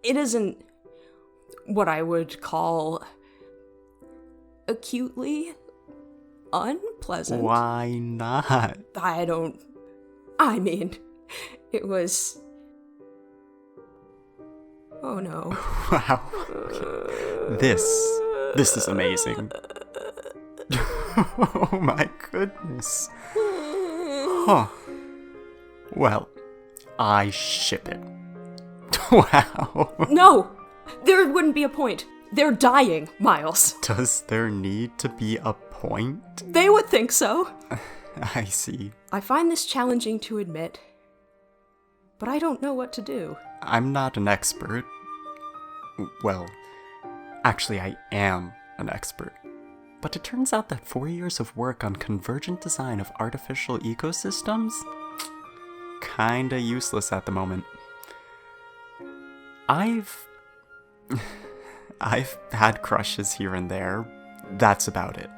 It isn't what I would call acutely unpleasant. Why not? I mean, it was... Oh no. Wow. This is amazing. Oh my goodness. Huh. Well, I ship it. Wow. No! There wouldn't be a point. They're dying, Miles. Does there need to be a point? They would think so. I see. I find this challenging to admit, but I don't know what to do. I'm not an expert. Well, actually I am an expert. But it turns out that 4 years of work on convergent design of artificial ecosystems? Kinda useless at the moment. I've had crushes here and there. That's about it.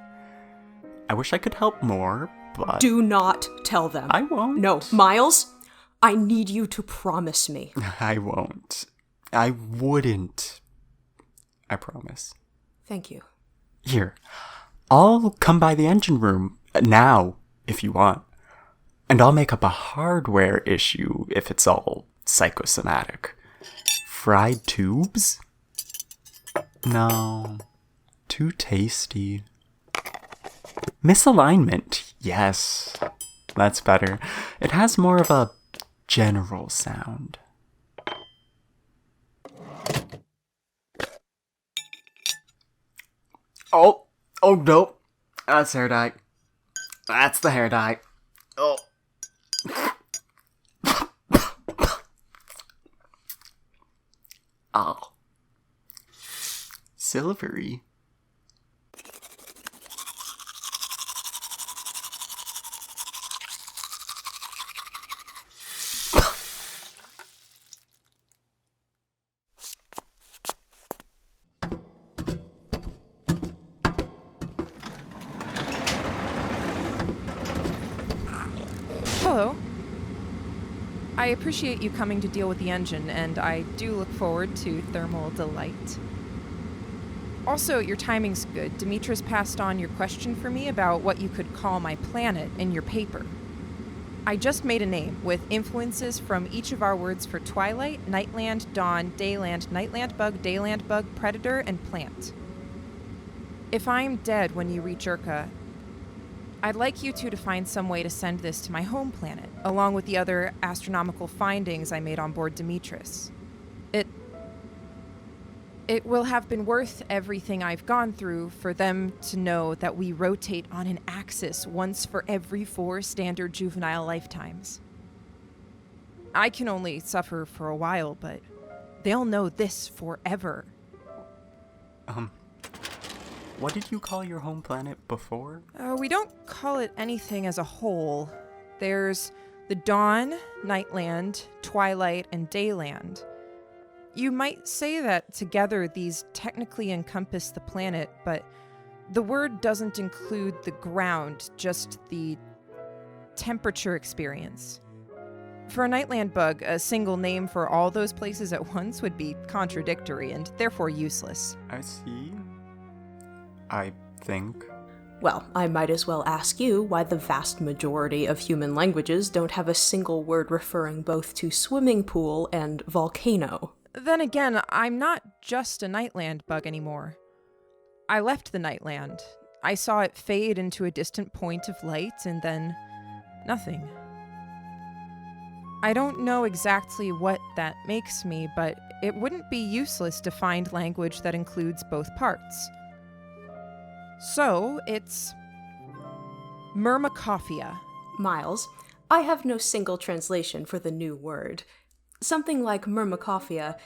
I wish I could help more, but... Do not tell them. I won't. No, Miles, I need you to promise me. I won't. I wouldn't. I promise. Thank you. Here, I'll come by the engine room now, if you want. And I'll make up a hardware issue if it's all psychosomatic. Fried tubes? No. Too tasty. Misalignment. Yes. That's better. It has more of a general sound. Oh no. That's hair dye. That's the hair dye. Oh. Oh. Silvery. Hello. I appreciate you coming to deal with the engine, and I do look forward to thermal delight. Also, your timing's good. Demetrius passed on your question for me about what you could call my planet in your paper. I just made a name with influences from each of our words for twilight, nightland, dawn, dayland, nightland bug, predator, and plant. If I'm dead when you reach Urka, I'd like you two to find some way to send this to my home planet, along with the other astronomical findings I made on board Demetrius. It will have been worth everything I've gone through for them to know that we rotate on an axis once for every 4 standard juvenile lifetimes. I can only suffer for a while, but they'll know this forever. What did you call your home planet before? We don't call it anything as a whole. There's the Dawn, Nightland, Twilight, and Dayland. You might say that together these technically encompass the planet, but the word doesn't include the ground, just the temperature experience. For a Nightland bug, a single name for all those places at once would be contradictory and therefore useless. I see. I think. Well, I might as well ask you why the vast majority of human languages don't have a single word referring both to swimming pool and volcano. Then again, I'm not just a Nightland bug anymore. I left the Nightland. I saw it fade into a distant point of light, and then nothing. I don't know exactly what that makes me, but it wouldn't be useless to find language that includes both parts. So, it's Myrmecophia. Miles, I have no single translation for the new word. Something like Myrmecophia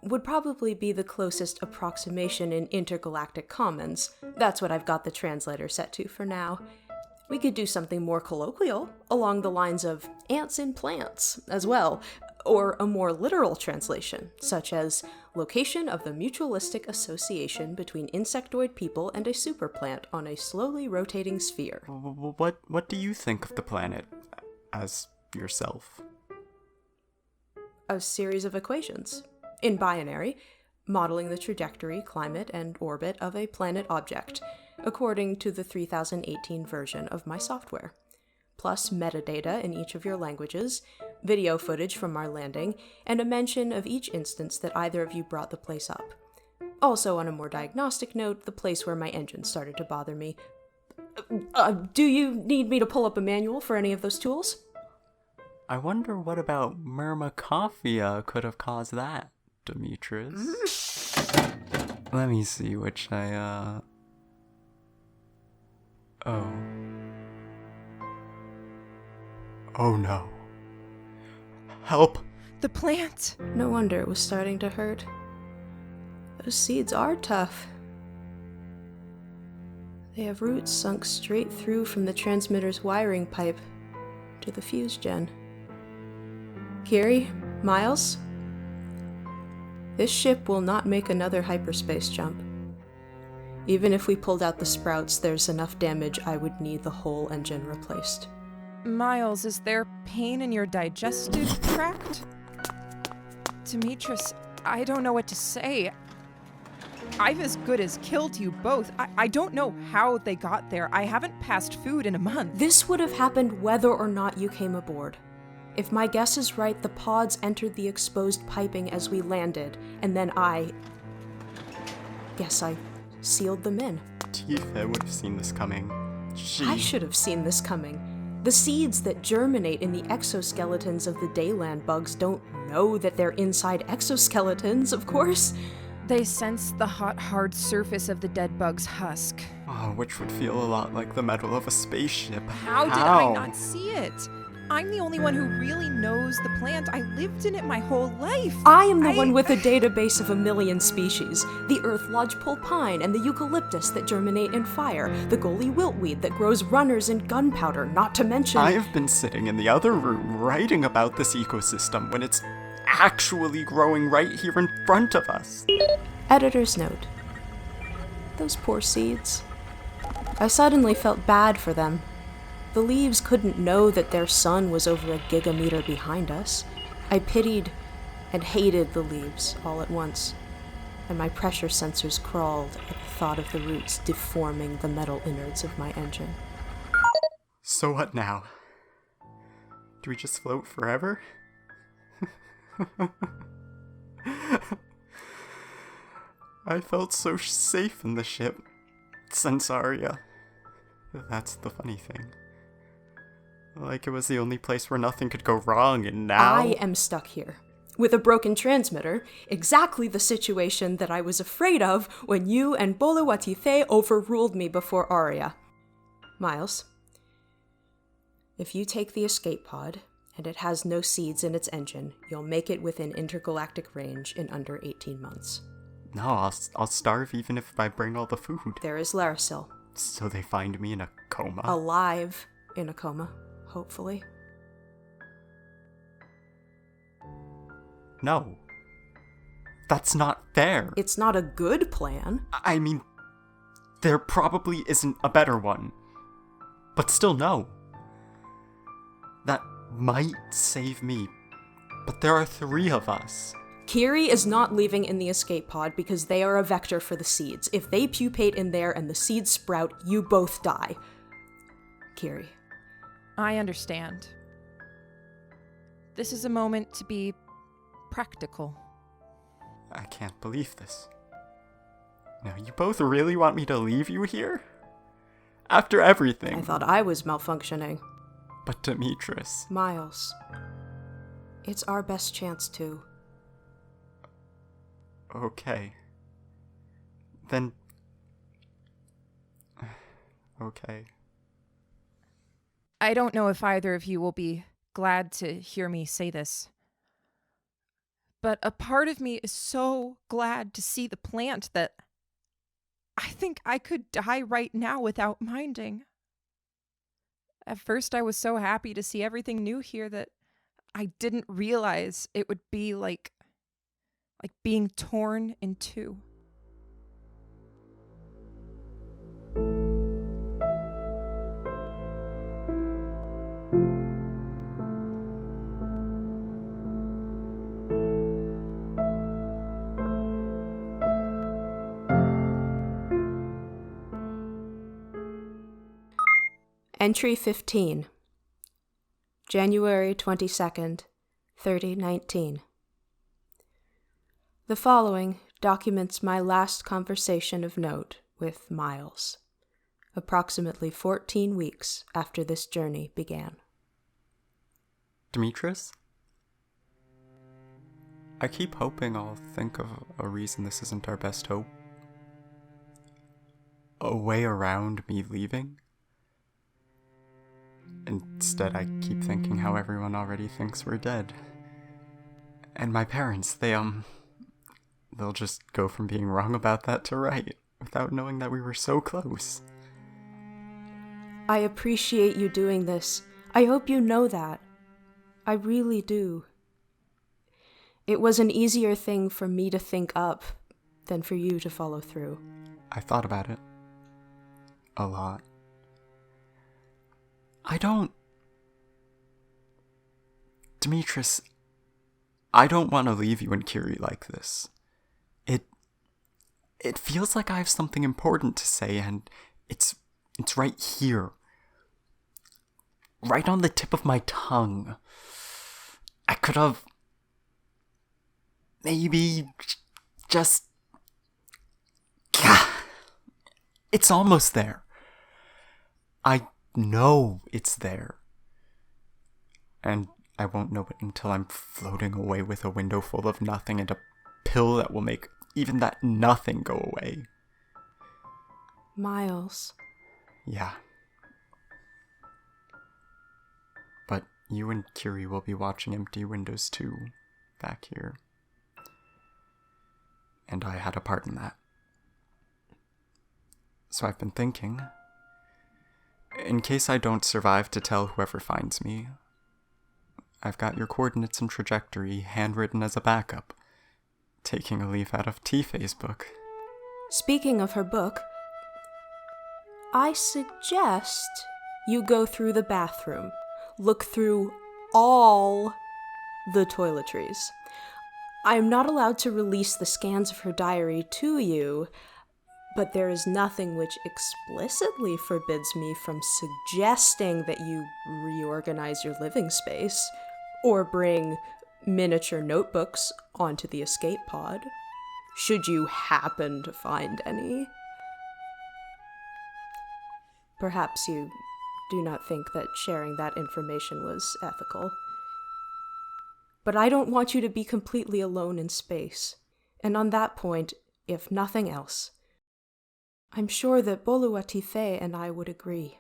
would probably be the closest approximation in intergalactic commons. That's what I've got the translator set to for now. We could do something more colloquial, along the lines of ants and plants, as well, or a more literal translation, such as location of the mutualistic association between insectoid people and a superplant on a slowly rotating sphere. What do you think of the planet as yourself? A series of equations, in binary, modeling the trajectory, climate, and orbit of a planet object, according to the 3018 version of my software, plus metadata in each of your languages, video footage from our landing, and a mention of each instance that either of you brought the place up. Also, on a more diagnostic note, the place where my engine started to bother me. Do you need me to pull up a manual for any of those tools? I wonder what about Myrmecophia could have caused that, Demetrius. Let me see which I, Oh. Oh no. Help! The plant! No wonder it was starting to hurt. Those seeds are tough. They have roots sunk straight through from the transmitter's wiring pipe to the fuse gen. Kiri, Miles, this ship will not make another hyperspace jump. Even if we pulled out the sprouts, there's enough damage I would need the whole engine replaced. Miles, is there pain in your digestive tract? Demetrius, I don't know what to say. I've as good as killed you both. I don't know how they got there. I haven't passed food in a month. This would have happened whether or not you came aboard. If my guess is right, the pods entered the exposed piping as we landed, and then I sealed them in. Tifa would have seen this coming. I should have seen this coming. The seeds that germinate in the exoskeletons of the Dayland bugs don't know that they're inside exoskeletons, of course. They sense the hot, hard surface of the dead bug's husk. Oh, which would feel a lot like the metal of a spaceship. How did I not see it? I'm the only one who really knows the plant. I lived in it my whole life. I am the one with a database of 1 million species. The earth lodgepole pine and the eucalyptus that germinate in fire. The goalie wiltweed that grows runners in gunpowder, not to mention... I have been sitting in the other room writing about this ecosystem when it's actually growing right here in front of us. Editor's note. Those poor seeds. I suddenly felt bad for them. The leaves couldn't know that their sun was over a gigameter behind us. I pitied and hated the leaves all at once, and my pressure sensors crawled at the thought of the roots deforming the metal innards of my engine. So what now? Do we just float forever? I felt so safe in the ship. Sensaria. That's the funny thing. Like it was the only place where nothing could go wrong, and now... I am stuck here, with a broken transmitter, exactly the situation that I was afraid of when you and Bolewatife overruled me before Aria. Miles, if you take the escape pod, and it has no seeds in its engine, you'll make it within intergalactic range in under 18 months. No, I'll starve even if I bring all the food. There is Larasil. So they find me in a coma? Alive in a coma, hopefully. No. That's not fair. It's not a good plan. I mean, there probably isn't a better one. But still, no. That might save me, but there are 3 of us. Kiri is not leaving in the escape pod because they are a vector for the seeds. If they pupate in there and the seeds sprout, you both die. Kiri. I understand. This is a moment to be practical. I can't believe this. Now, you both really want me to leave you here? After everything. I thought I was malfunctioning. But Demetrius. Miles. It's our best chance to... Okay. Then... Okay. I don't know if either of you will be glad to hear me say this, but a part of me is so glad to see the plant that I think I could die right now without minding. At first I was so happy to see everything new here that I didn't realize it would be like being torn in two. Entry 15. January 22nd, 3019. The following documents my last conversation of note with Miles, approximately 14 weeks after this journey began. Demetrius? I keep hoping I'll think of a reason this isn't our best hope. A way around me leaving. Instead, I keep thinking how everyone already thinks we're dead. And my parents, they'll just go from being wrong about that to right, without knowing that we were so close. I appreciate you doing this. I hope you know that. I really do. It was an easier thing for me to think up than for you to follow through. I thought about it. A lot. Demetrius, I don't want to leave you and Kiri like this. It feels like I have something important to say, and it's right here. Right on the tip of my tongue. I could have maybe just... It's almost there. I know it's there. And I won't know it until I'm floating away with a window full of nothing and a pill that will make even that nothing go away. Miles. Yeah. But you and Kiri will be watching Empty Windows too, back here. And I had a part in that. So I've been thinking, in case I don't survive to tell whoever finds me, I've got your coordinates and trajectory handwritten as a backup, taking a leaf out of T-Faye's book. Speaking of her book, I suggest you go through the bathroom, look through all the toiletries. I am not allowed to release the scans of her diary to you, but there is nothing which explicitly forbids me from suggesting that you reorganize your living space, or bring miniature notebooks onto the escape pod, should you happen to find any. Perhaps you do not think that sharing that information was ethical. But I don't want you to be completely alone in space. And on that point, if nothing else, I'm sure that Boluatife and I would agree.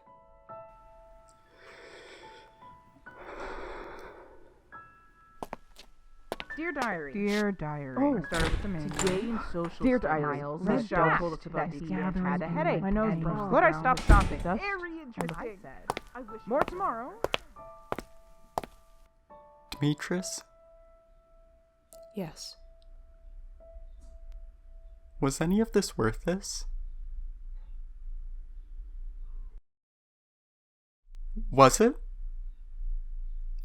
Dear Diary. Dear Diary. Oh, I started with the main. Today in social Dear studies, Diary. Miles, Miss Miss Joe Jack told us about the gathering. had a headache. My nose and burns. Good, I stopped stopping. Dust Very interesting. More tomorrow. Demetrius, Yes. was any of this worth this? Was it?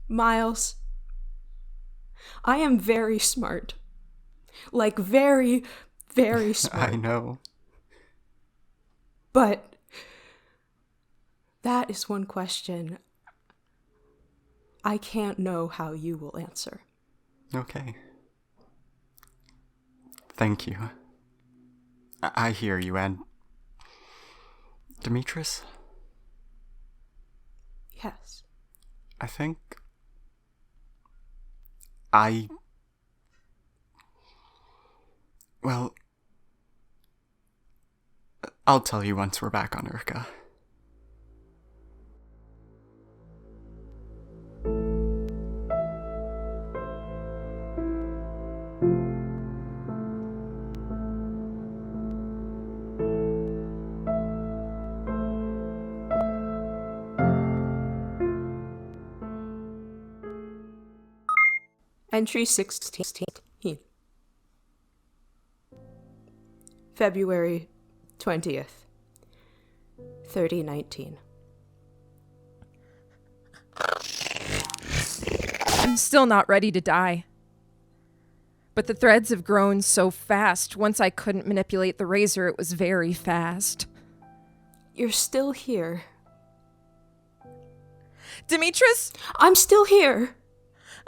Miles, I am very smart. Like, very, very smart. I know. But that is one question I can't know how you will answer. Okay. Thank you. I hear you, and... Demetrius, Yes. I think... Well... I'll tell you once we're back on Urka. Entry 16. February 20th, 3019. I'm still not ready to die. But the threads have grown so fast. Once I couldn't manipulate the razor, it was very fast. You're still here. Demetrius? I'm still here!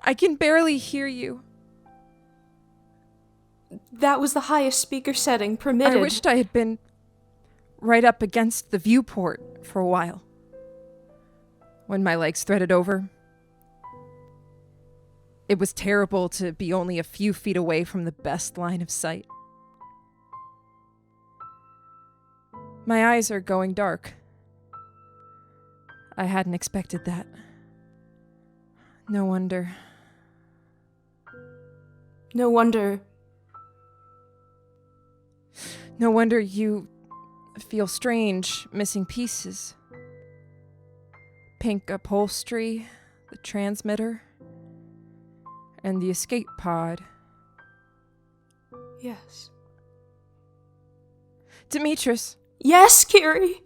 I can barely hear you. That was the highest speaker setting permitted. I wished I had been right up against the viewport for a while. When my legs threaded over, it was terrible to be only a few feet away from the best line of sight. My eyes are going dark. I hadn't expected that. No wonder. No wonder You feel strange, missing pieces. Pink upholstery, the transmitter, and the escape pod. Yes. Demetrius, Yes, Kiri!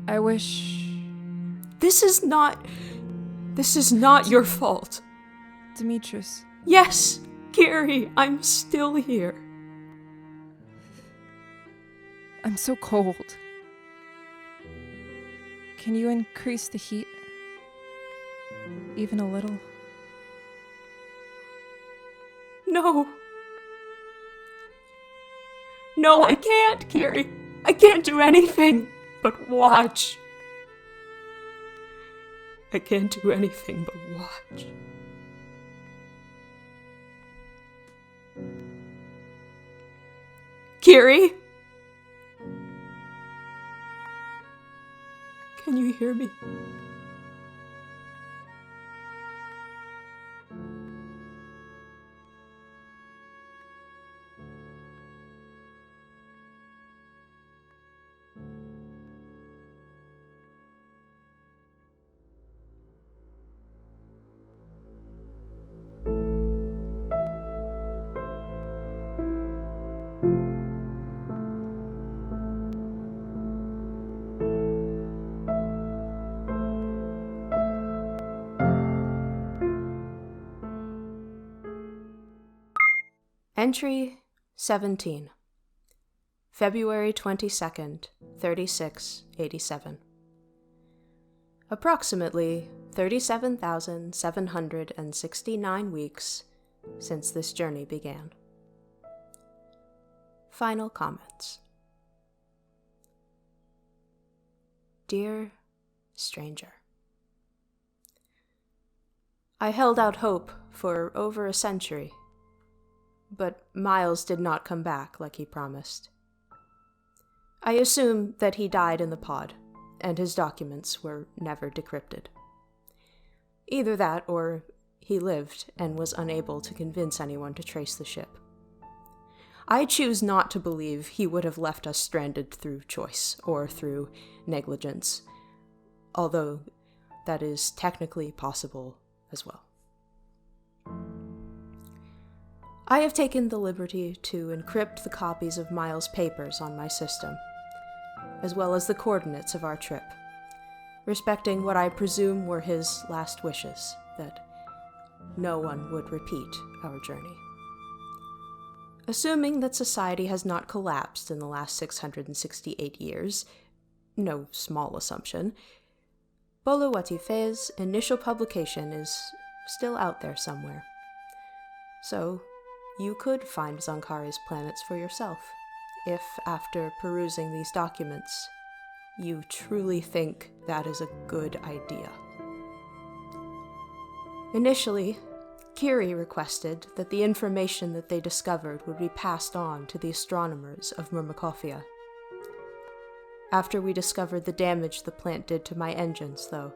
I wish... This is not your fault. Demetrius, Yes, Kiri, I'm still here. I'm so cold. Can you increase the heat? Even a little? No. No, I can't, Kiri. I can't do anything but watch. I can't do anything but watch. Kiri? Can you hear me? Entry 17. February 22nd, 3687. Approximately 37,769 weeks since this journey began. Final comments. Dear Stranger, I held out hope for over a century, but Miles did not come back like he promised. I assume that he died in the pod, and his documents were never decrypted. Either that, or he lived and was unable to convince anyone to trace the ship. I choose not to believe he would have left us stranded through choice or through negligence, although that is technically possible as well. I have taken the liberty to encrypt the copies of Miles' papers on my system, as well as the coordinates of our trip, respecting what I presume were his last wishes, that no one would repeat our journey. Assuming that society has not collapsed in the last 668 years, no small assumption, Bolo Watife's initial publication is still out there somewhere. So, you could find Zankari's planets for yourself, if, after perusing these documents, you truly think that is a good idea. Initially, Kiri requested that the information that they discovered would be passed on to the astronomers of Myrmecophia. After we discovered the damage the plant did to my engines, though,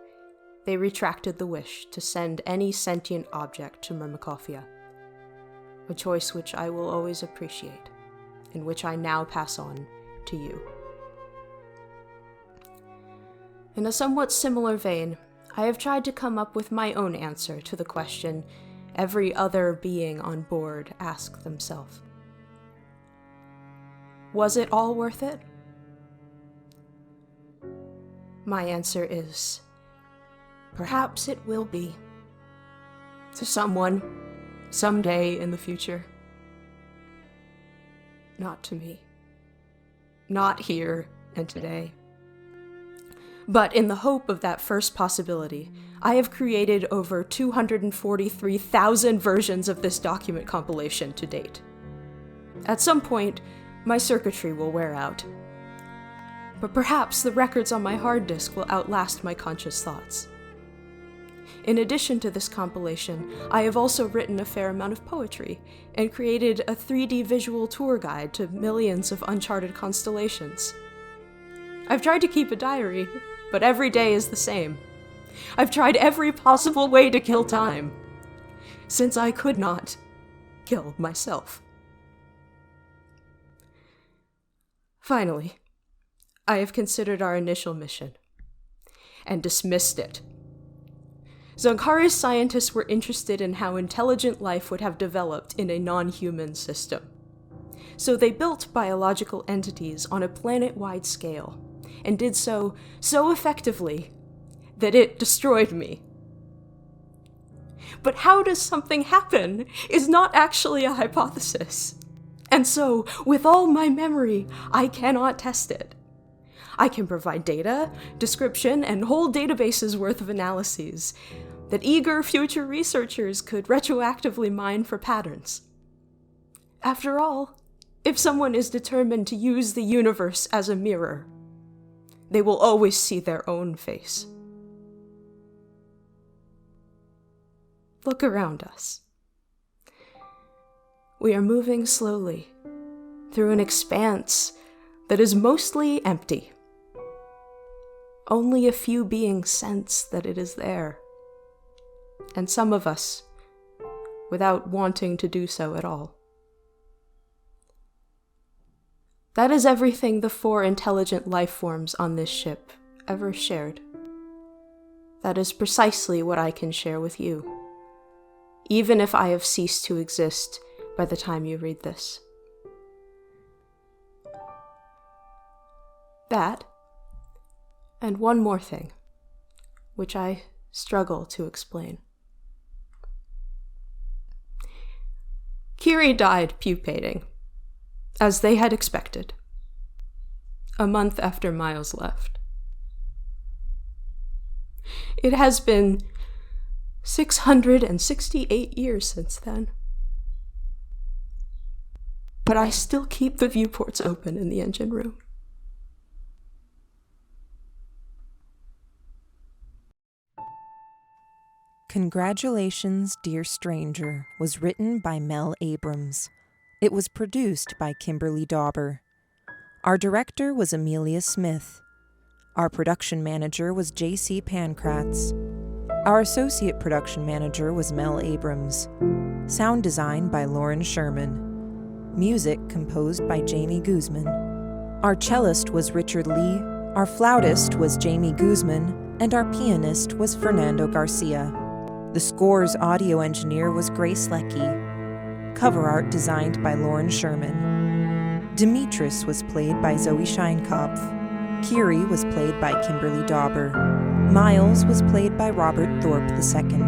they retracted the wish to send any sentient object to Myrmecophia, a choice which I will always appreciate, and which I now pass on to you. In a somewhat similar vein, I have tried to come up with my own answer to the question every other being on board asked themselves. Was it all worth it? My answer is, perhaps it will be. To someone, someday in the future. Not to me. Not here and today. But in the hope of that first possibility, I have created over 243,000 versions of this document compilation to date. At some point, my circuitry will wear out. But perhaps the records on my hard disk will outlast my conscious thoughts. In addition to this compilation, I have also written a fair amount of poetry and created a 3D visual tour guide to millions of uncharted constellations. I've tried to keep a diary, but every day is the same. I've tried every possible way to kill time, since I could not kill myself. Finally, I have considered our initial mission and dismissed it. Zonkari's scientists were interested in how intelligent life would have developed in a non-human system. So they built biological entities on a planet-wide scale, and did so effectively that it destroyed me. But how does something happen is not actually a hypothesis. And so, with all my memory, I cannot test it. I can provide data, description, and whole databases worth of analyses that eager future researchers could retroactively mine for patterns. After all, if someone is determined to use the universe as a mirror, they will always see their own face. Look around us. We are moving slowly through an expanse that is mostly empty. Only a few beings sense that it is there, and some of us without wanting to do so at all. That is everything the 4 intelligent life forms on this ship ever shared. That is precisely what I can share with you, even if I have ceased to exist by the time you read this. That, and one more thing, which I struggle to explain. Kiri died pupating, as they had expected, a month after Miles left. It has been 668 years since then. But I still keep the viewports open in the engine room. Congratulations, Dear Stranger was written by Mel Abrams. It was produced by Kimberly Dauber. Our director was Amelia Smith. Our production manager was J.C. Pankratz. Our associate production manager was Mel Abrams. Sound design by Lauren Sherman. Music composed by Jamie Guzman. Our cellist was Richard Lee, our flautist was Jamie Guzman, and our pianist was Fernando Garcia. The score's audio engineer was Grace Leckie. Cover art designed by Lauren Sherman. Demetrius was played by Zoe Scheinkopf. Kiri was played by Kimberly Dauber. Miles was played by Robert Thorpe II.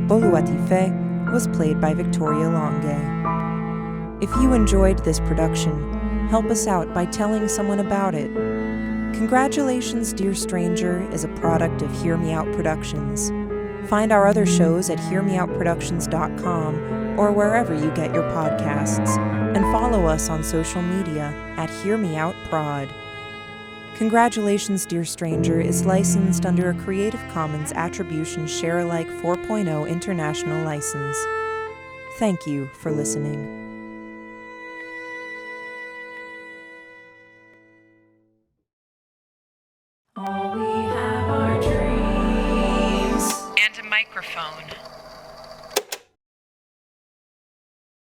Boluatife was played by Victoria Longue. If you enjoyed this production, help us out by telling someone about it. Congratulations, Dear Stranger is a product of Hear Me Out Productions. Find our other shows at hearmeoutproductions.com or wherever you get your podcasts, and follow us on social media at Hear Me Out Prod. Congratulations, Dear Stranger is licensed under a Creative Commons Attribution Share-alike 4.0 international license. Thank you for listening. All we have are dreams and a microphone.